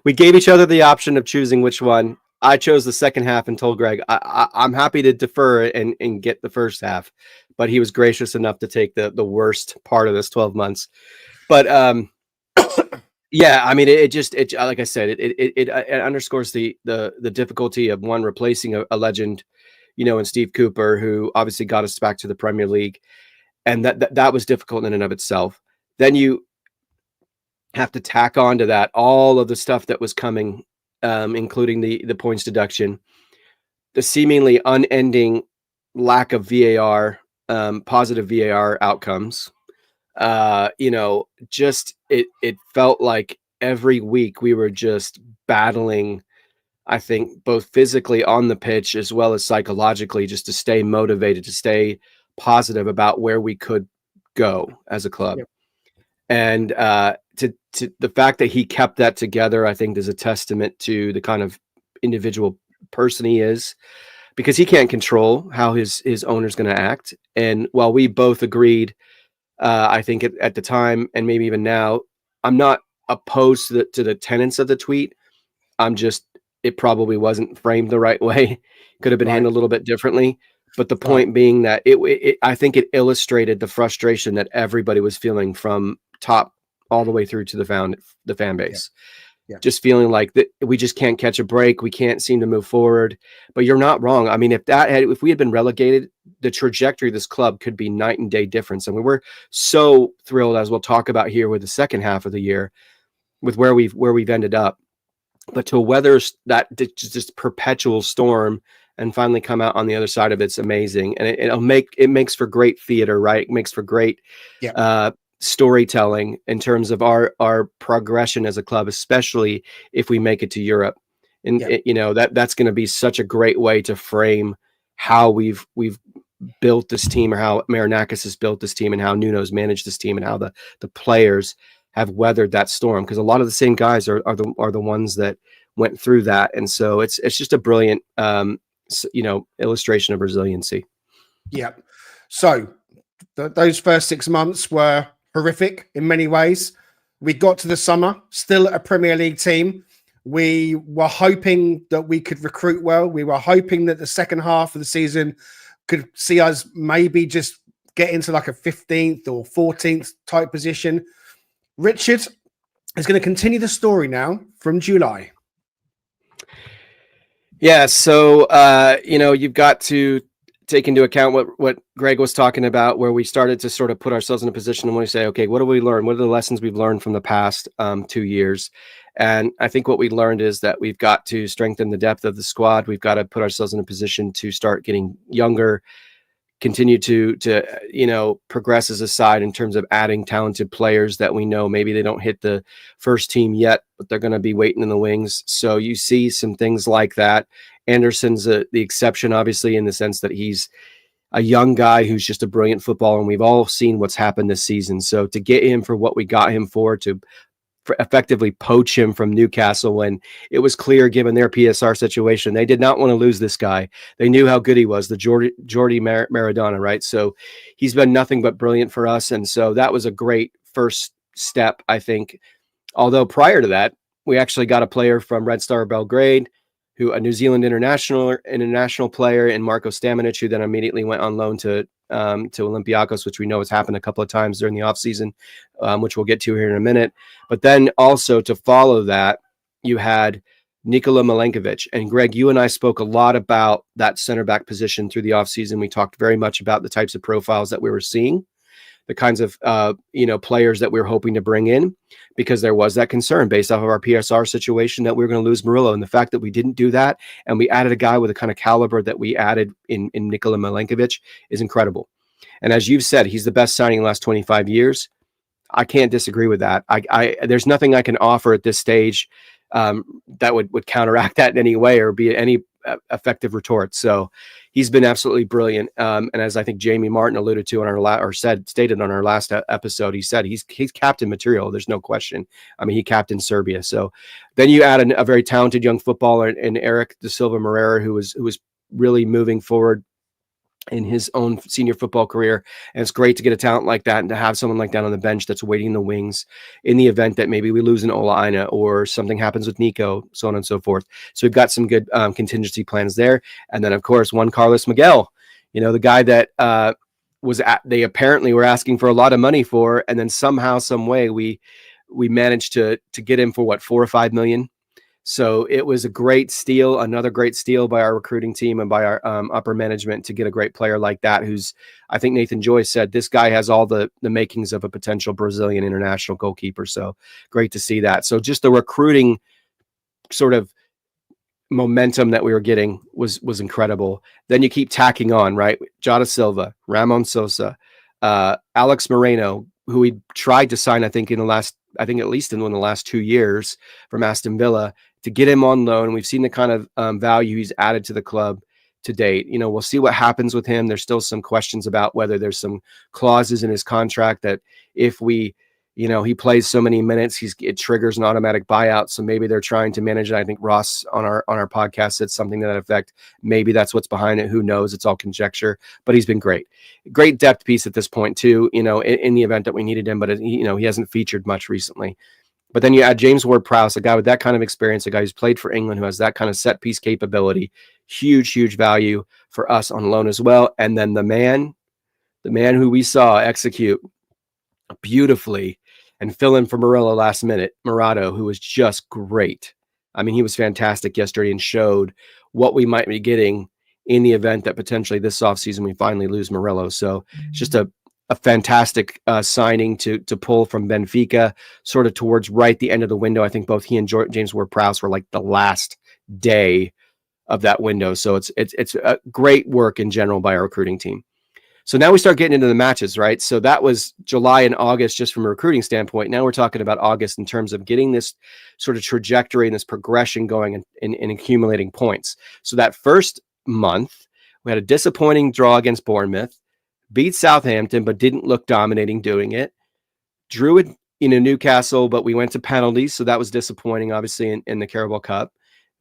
We gave each other the option of choosing which one. I chose the second half and told Greg, I'm happy to defer and get the first half, but he was gracious enough to take the worst part of this 12 months. But yeah, I mean, it like I said, it underscores the difficulty of one replacing a legend, you know, in Steve Cooper, who obviously got us back to the Premier League, and that was difficult in and of itself. Then you have to tack on to that all of the stuff that was coming, including the points deduction, the seemingly unending lack of VAR, positive VAR outcomes. You know, just it felt like every week we were just battling, I think, both physically on the pitch as well as psychologically, just to stay motivated, to stay positive about where we could go as a club. Yep. And to the fact that he kept that together, I think, is a testament to the kind of individual person he is, because he can't control how his owner's going to act. And while we both agreed, I think at the time, and maybe even now, I'm not opposed to the tenets of the tweet. It probably wasn't framed the right way. Could have been handled a little bit differently. But the point being that I think it illustrated the frustration that everybody was feeling from top all the way through to the fan base. Yeah. Just feeling like that we just can't catch a break. We can't seem to move forward. But you're not wrong. I mean, if we had been relegated, the trajectory of this club could be night and day difference. I mean, we're so thrilled, as we'll talk about here, with the second half of the year, with where we've ended up. But to weather that just perpetual storm and finally come out on the other side of it's amazing. And it makes for great theater, right? It makes for great storytelling in terms of our progression as a club, especially if we make it to Europe. And you know, that's going to be such a great way to frame how we've built this team, or how Marinakis has built this team, and how Nuno's managed this team, and how the players have weathered that storm, because a lot of the same guys are the ones that went through that. And so it's just a brilliant you know, illustration of resiliency. Yeah. So those first 6 months were horrific in many ways. We got to the summer, still a Premier League team. We were hoping that we could recruit well. We were hoping that the second half of the season could see us maybe just get into like a 15th or 14th type position. Richard is going to continue the story now from July. Yeah, so you know, you've got to take into account what Greg was talking about, where we started to sort of put ourselves in a position and we say, okay, what do we learn? What are the lessons we've learned from the past 2 years? And I think what we learned is that we've got to strengthen the depth of the squad. We've got to put ourselves in a position to start getting younger, continue to you know, progress as a side in terms of adding talented players that we know maybe they don't hit the first team yet, but they're going to be waiting in the wings. So you see some things like that. Anderson's the exception, obviously, in the sense that he's a young guy who's just a brilliant footballer, and we've all seen what's happened this season. So to get him for what we got him for effectively poach him from Newcastle, when it was clear, given their PSR situation, they did not want to lose this guy. They knew how good he was, the Jordi Maradona, right? So he's been nothing but brilliant for us. And so that was a great first step, I think. Although prior to that, we actually got a player from Red Star Belgrade, who a New Zealand international player, and Marko Stamenic, who then immediately went on loan to Olympiacos, which we know has happened a couple of times during the offseason, which we'll get to here in a minute. But then also to follow that, you had Nikola Milenkovic. And Greg, you and I spoke a lot about that center back position through the offseason. We talked very much about the types of profiles that we were seeing. the kinds of players that we were hoping to bring in, because there was that concern based off of our PSR situation that we were going to lose Murillo. And the fact that we didn't do that, and we added a guy with the kind of caliber that we added in Nikola Milenkovic, is incredible. And as you've said, he's the best signing in the last 25 years. I can't disagree with that. There's nothing I can offer at this stage that would counteract that in any way or be any effective retort. So he's been absolutely brilliant. And as I think Jamie Martin alluded to on our stated on our last episode, he said he's captain material. There's no question. I mean, he captained Serbia. So then you add a very talented young footballer in Eric da Silva Moreira, who was really moving forward in his own senior football career. And it's great to get a talent like that and to have someone like that on the bench that's waiting in the wings in the event that maybe we lose an Ola Aina or something happens with Nico, so on and so forth. So we've got some good contingency plans there. And then, of course, Juan Carlos Miguel, the guy that they apparently were asking for a lot of money for, and then somehow, some way, we managed to get him for what, $4 or $5 million. So it was a great steal, another great steal by our recruiting team and by our upper management to get a great player like that, who's, I think Nathan Joyce said, this guy has all the makings of a potential Brazilian international goalkeeper. So great to see that. So just the recruiting sort of momentum that we were getting was incredible. Then you keep tacking on, right? Jota Silva, Ramon Sosa, Alex Moreno, who we tried to sign, I think at least in the last 2 years from Aston Villa, to get him on loan. We've seen the kind of value he's added to the club to date. We'll see what happens with him. There's still some questions about whether there's some clauses in his contract that if we, he plays so many minutes, it triggers an automatic buyout. So maybe they're trying to manage it. I think Ross on our podcast said something to that effect. Maybe that's what's behind it. Who knows? It's all conjecture, but he's been great depth piece at this point too, in the event that we needed him, but he hasn't featured much recently. But then you add James Ward-Prowse, a guy with that kind of experience, a guy who's played for England, who has that kind of set piece capability, huge value for us on loan as well. And then the man who we saw execute beautifully and fill in for Murillo last minute, Murado, who was just great. I mean, he was fantastic yesterday and showed what we might be getting in the event that potentially this offseason we finally lose Murillo. So it's just a fantastic signing to pull from Benfica, sort of towards right the end of the window. I think both he and James Ward-Prowse were like the last day of that window. So it's a great work in general by our recruiting team. So now we start getting into the matches, right? So that was July and August just from a recruiting standpoint. Now we're talking about August in terms of getting this sort of trajectory and this progression going and accumulating points. So that first month, we had a disappointing draw against Bournemouth, beat Southampton, but didn't look dominating doing it. Drew it, Newcastle, but we went to penalties. So that was disappointing, obviously, in the Carabao Cup.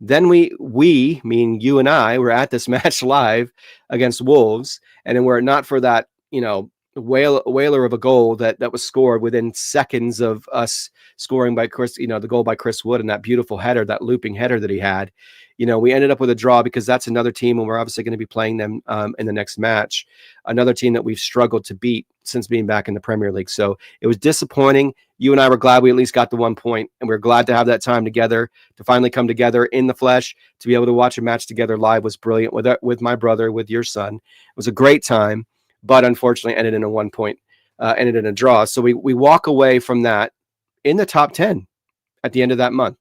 Then we, meaning you and I, were at this match live against Wolves. And then were it not for that, whaler of a goal that was scored within seconds of us scoring by Chris, the goal by Chris Wood and that beautiful header, that looping header that he had, we ended up with a draw because that's another team, and we're obviously going to be playing them in the next match, another team that we've struggled to beat since being back in the Premier League. So it was disappointing. You and I were glad we at least got the 1 point, and we're glad to have that time together, to finally come together in the flesh, to be able to watch a match together live was brilliant with my brother, with your son. It was a great time, but unfortunately ended in a 1 point, ended in a draw. So we walk away from that in the top 10 at the end of that month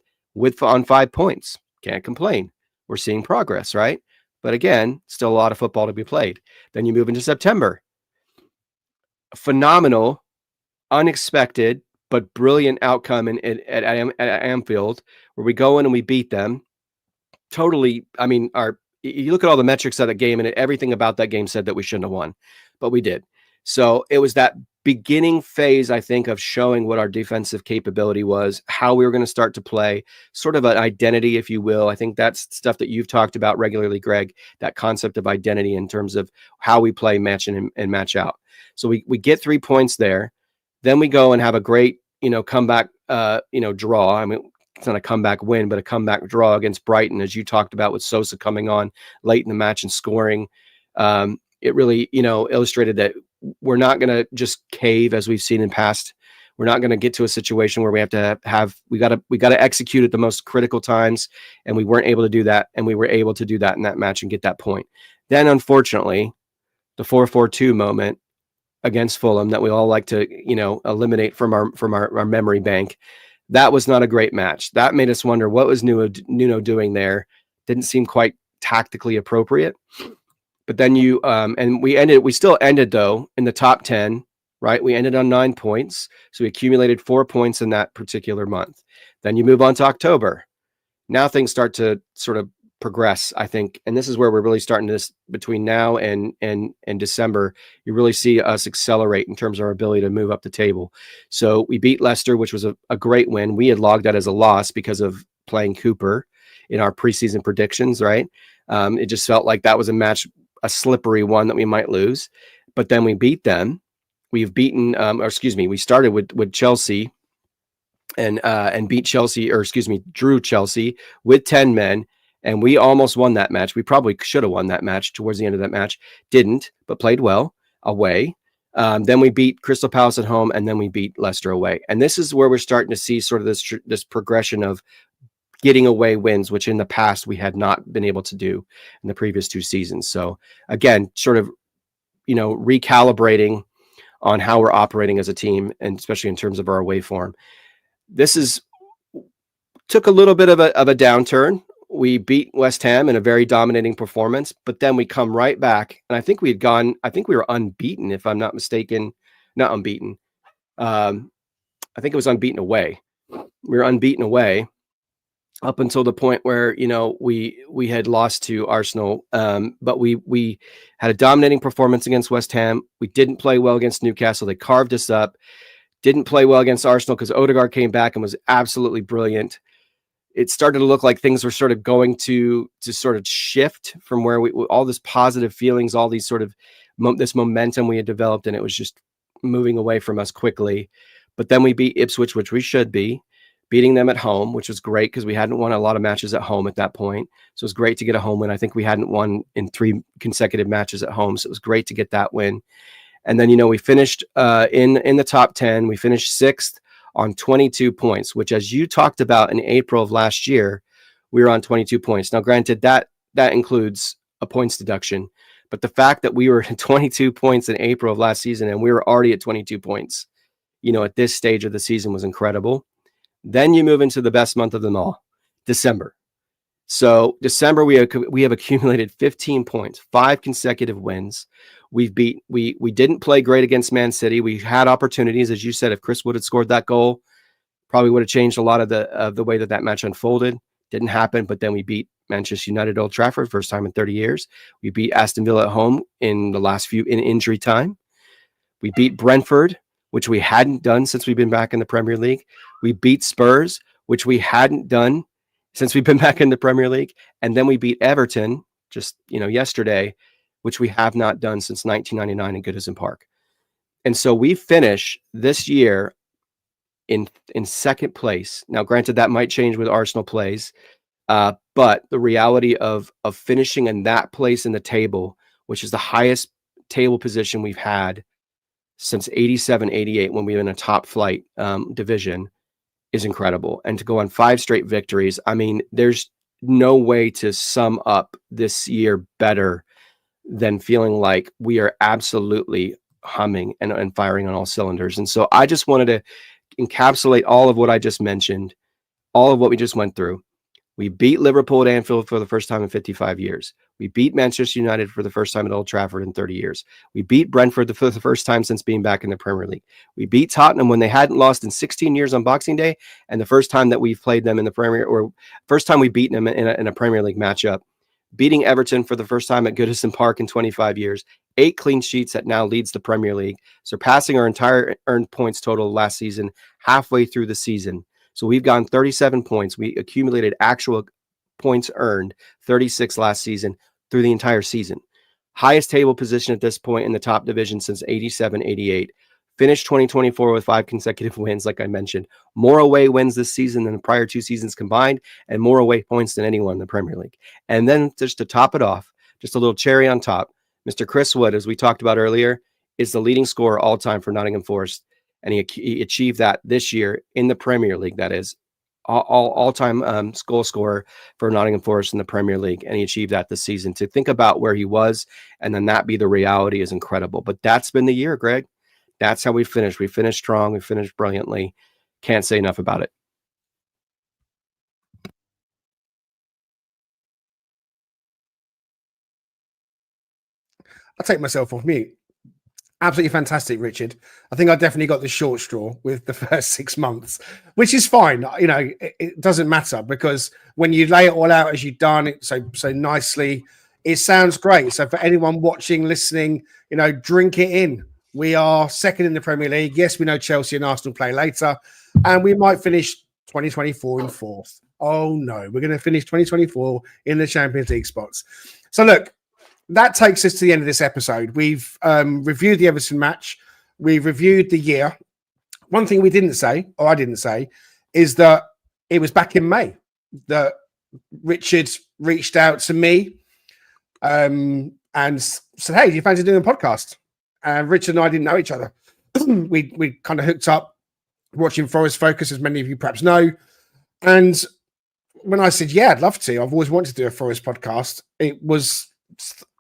on 5 points. Can't complain. We're seeing progress, right? But again, still a lot of football to be played. Then you move into September. Phenomenal, unexpected, but brilliant outcome at Anfield, where we go in and we beat them. Totally, you look at all the metrics of that game, and everything about that game said that we shouldn't have won, but we did. So it was that beginning phase, I think, of showing what our defensive capability was, how we were going to start to play, sort of an identity, if you will. I think that's stuff that you've talked about regularly, Greg, that concept of identity in terms of how we play match in and match out. So we get 3 points there. Then we go and have a great, comeback, draw. I mean, it's not a comeback win, but a comeback draw against Brighton, as you talked about, with Sosa coming on late in the match and scoring. It really, illustrated that we're not going to just cave as we've seen in past. We're not going to get to a situation where we have to we got to execute at the most critical times, and we weren't able to do that. And we were able to do that in that match and get that point. Then, unfortunately, the 4-4-2 moment against Fulham that we all like to, eliminate from our memory bank. That was not a great match. That made us wonder what was Nuno doing there. Didn't seem quite tactically appropriate. But then we still ended though in the top 10, right? We ended on 9 points. So we accumulated 4 points in that particular month. Then you move on to October. Now things start to sort of progress, I think. And this is where we're really starting this between now and December. You really see us accelerate in terms of our ability to move up the table. So we beat Leicester, which was a great win. We had logged that as a loss because of playing Cooper in our preseason predictions, right? It just felt like that was a slippery one that we might lose. But then we beat them. We've beaten, we started with Chelsea and beat Chelsea, drew Chelsea with 10 men. And we almost won that match. We probably should have won that match towards the end of that match. Didn't, but played well away. Then we beat Crystal Palace at home, and then we beat Leicester away. And this is where we're starting to see sort of this progression of getting away wins, which in the past we had not been able to do in the previous 2 seasons. So again, sort of, recalibrating on how we're operating as a team, and especially in terms of our away form. Took a little bit of a downturn. We beat West Ham in a very dominating performance, but then we come right back. And I think we were unbeaten, if I'm not mistaken. Not unbeaten. I think it was unbeaten away. We were unbeaten away up until the point where, we had lost to Arsenal. But we had a dominating performance against West Ham. We didn't play well against Newcastle. They carved us up. Didn't play well against Arsenal because Odegaard came back and was absolutely brilliant. It started to look like things were sort of going to sort of shift from where all this positive feelings, all these sort of this momentum we had developed, and it was just moving away from us quickly. But then we beat Ipswich, which we should be, beating them at home, which was great because we hadn't won a lot of matches at home at that point. So it was great to get a home win. I think we hadn't won in 3 consecutive matches at home. So it was great to get that win. And then, we finished in the top 10. We finished 6th on 22 points, which, as you talked about in April of last year, we were on 22 points. Now, granted, that includes a points deduction, but the fact that we were at 22 points in April of last season and we were already at 22 points, at this stage of the season was incredible. Then you move into the best month of them all, December. So December, we have accumulated 15 points, 5 consecutive wins. We didn't play great against Man City. We had opportunities, as you said. If Chris Wood had scored that goal, probably would have changed a lot of the way that match unfolded. Didn't happen. But then we beat Manchester United at Old Trafford, first time in 30 years. We beat Aston Villa at home in the last in injury time. We beat Brentford, which we hadn't done since we've been back in the Premier League. We beat Spurs, which we hadn't done since we've been back in the Premier League. And then we beat Everton just, yesterday, which we have not done since 1999 in Goodison Park. And so we finish this year in second place. Now, granted, that might change with Arsenal plays, but the reality of finishing in that place in the table, which is the highest table position we've had since 87, 88, when we were in a top flight division, is incredible. And to go on 5 straight victories, I mean, there's no way to sum up this year better than feeling like we are absolutely humming and firing on all cylinders. And so I just wanted to encapsulate all of what I just mentioned, all of what we just went through. We beat Liverpool at Anfield for the first time in 55 years. We beat Manchester United for the first time at Old Trafford in 30 years. We beat Brentford for the first time since being back in the Premier League. We beat Tottenham when they hadn't lost in 16 years on Boxing Day, and the first time that we've played them in the Premier, or first time we've beaten them in a Premier League matchup. Beating Everton for the first time at Goodison Park in 25 years. 8 clean sheets that now leads the Premier League, surpassing our entire earned points total last season halfway through the season. So we've gone 37 points. We accumulated actual points earned, 36 last season through the entire season. Highest table position at this point in the top division since 87, 88. Finished 2024 with 5 consecutive wins, like I mentioned. More away wins this season than the prior 2 seasons combined, and more away points than anyone in the Premier League. And then just to top it off, just a little cherry on top, Mr. Chris Wood, as we talked about earlier, is the leading scorer all time for Nottingham Forest. And he achieved that this year in the Premier League, that is. All-time goal scorer for Nottingham Forest in the Premier League, and he achieved that this season. To think about where he was and then that be the reality is incredible. But that's been the year, Greg. That's how we finished. We finished strong. We finished brilliantly. Can't say enough about it. I'll take myself off mute. Absolutely fantastic, Richard. I think I definitely got the short straw with the first 6 months, which is fine. You know, it doesn't matter, because when you lay it all out as you've done it so nicely, it sounds great. So for anyone watching, listening, you know, drink it in. We are second in the Premier League. Yes, we know Chelsea and Arsenal play later, and we might finish 2024 in fourth. Oh no, we're going to finish 2024 in the Champions League spots. So look, that takes us to the end of this episode. We've reviewed the Everton match. We've reviewed the year. One thing we didn't say, or I didn't say, is that it was back in May that Richard reached out to me and said, hey, do you fancy doing a podcast? And Richard and I didn't know each other. we kind of hooked up watching Forest Focus, as many of you perhaps know. And when I said, yeah, I'd love to, I've always wanted to do a Forest podcast, it was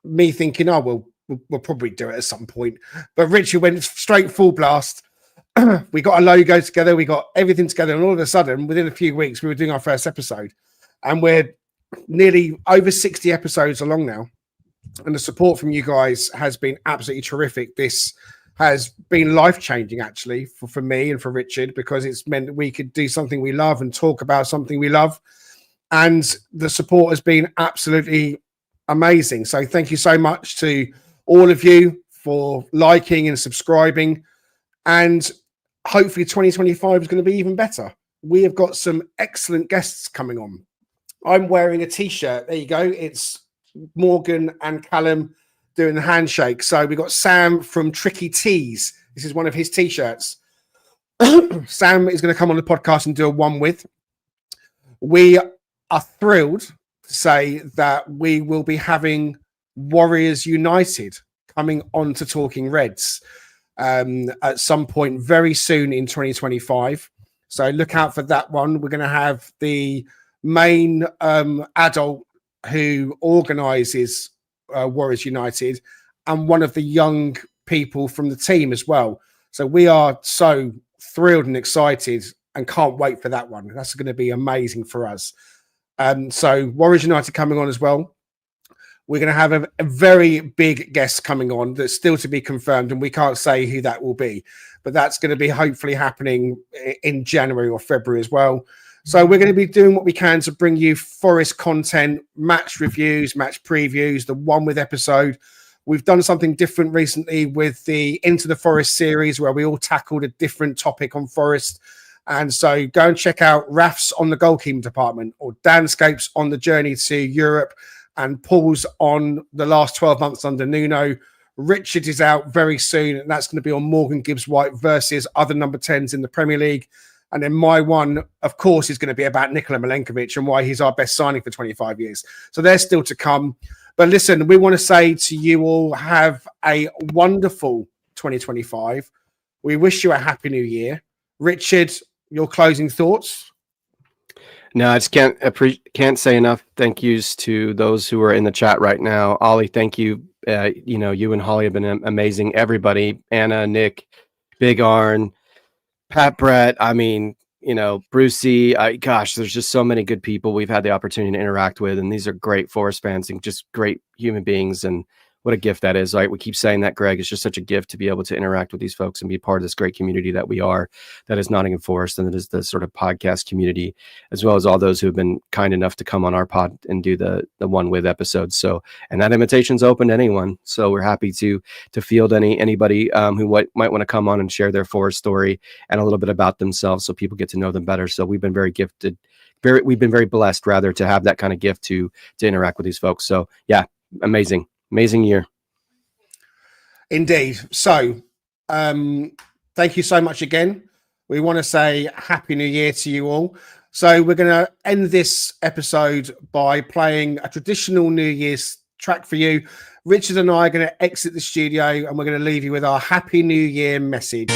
me thinking, oh, we'll probably do it at some point. But Richard went straight full blast. We got a logo together. We got everything together. And all of a sudden, within a few weeks, we were doing our first episode. And we're nearly over 60 episodes along now. And the support from you guys has been absolutely terrific. This has been life-changing, actually, for me and for Richard, because it's meant that we could do something we love and talk about something we love. And the support has been absolutely amazing. So thank you so much to all of you for liking and subscribing. And hopefully 2025 is going to be even better. We have got some excellent guests coming on. I'm wearing a t-shirt. There you go. It's Morgan and Callum doing the handshake. So we got Sam from Tricky Tees. This is one of his t-shirts. Sam is going to come on the podcast and do a one with. We are thrilled to say that we will be having Warriors United coming on to Talking Reds at some point very soon in 2025. So look out for that one. We're going to have the main adult who organises Warriors United and one of the young people from the team as well. So we are so thrilled and excited and can't wait for that one. That's going to be amazing for us. So Warriors United coming on as well. We're going to have a very big guest coming on that's still to be confirmed, and we can't say who that will be, but that's going to be hopefully happening in January or February as well. So we're going to be doing what we can to bring you Forest content, match reviews, match previews, the one with episode. We've done something different recently with the Into the Forest series where we all tackled a different topic on Forest. And so go and check out Raf's on the goalkeeping department, or Danscape's on the journey to Europe, and Paul's on the last 12 months under Nuno. Richard is out very soon, and that's going to be on Morgan Gibbs-White versus other number 10s in the Premier League. And then my one, of course, is going to be about Nikola Milenkovic and why he's our best signing for 25 years. So they're still to come. But listen, we want to say to you all, have a wonderful 2025. We wish you a happy new year. Richard, your closing thoughts? No, I just can't say enough thank yous to those who are in the chat right now. Ollie, thank you. You and Holly have been amazing. Everybody, Anna, Nick, Big Arn, Pat, Brett. I mean, Brucey. Gosh, there's just so many good people we've had the opportunity to interact with, and these are great Forest fans and just great human beings. And what a gift that is. Like we keep saying that, Greg, it's just such a gift to be able to interact with these folks and be part of this great community that we are, that is Nottingham Forest, and that is the sort of podcast community, as well as all those who have been kind enough to come on our pod and do the one with episodes. So, and that invitation's open to anyone. So we're happy to field anybody who might want to come on and share their Forest story and a little bit about themselves, so people get to know them better. So we've been very gifted. We've been very blessed, rather, to have that kind of gift to interact with these folks. So yeah, amazing year. Indeed. So thank you so much again. We want to say Happy New Year to you all. So we're going to end this episode by playing a traditional New Year's track for you. Richard and I are going to exit the studio, and we're going to leave you with our Happy New Year message.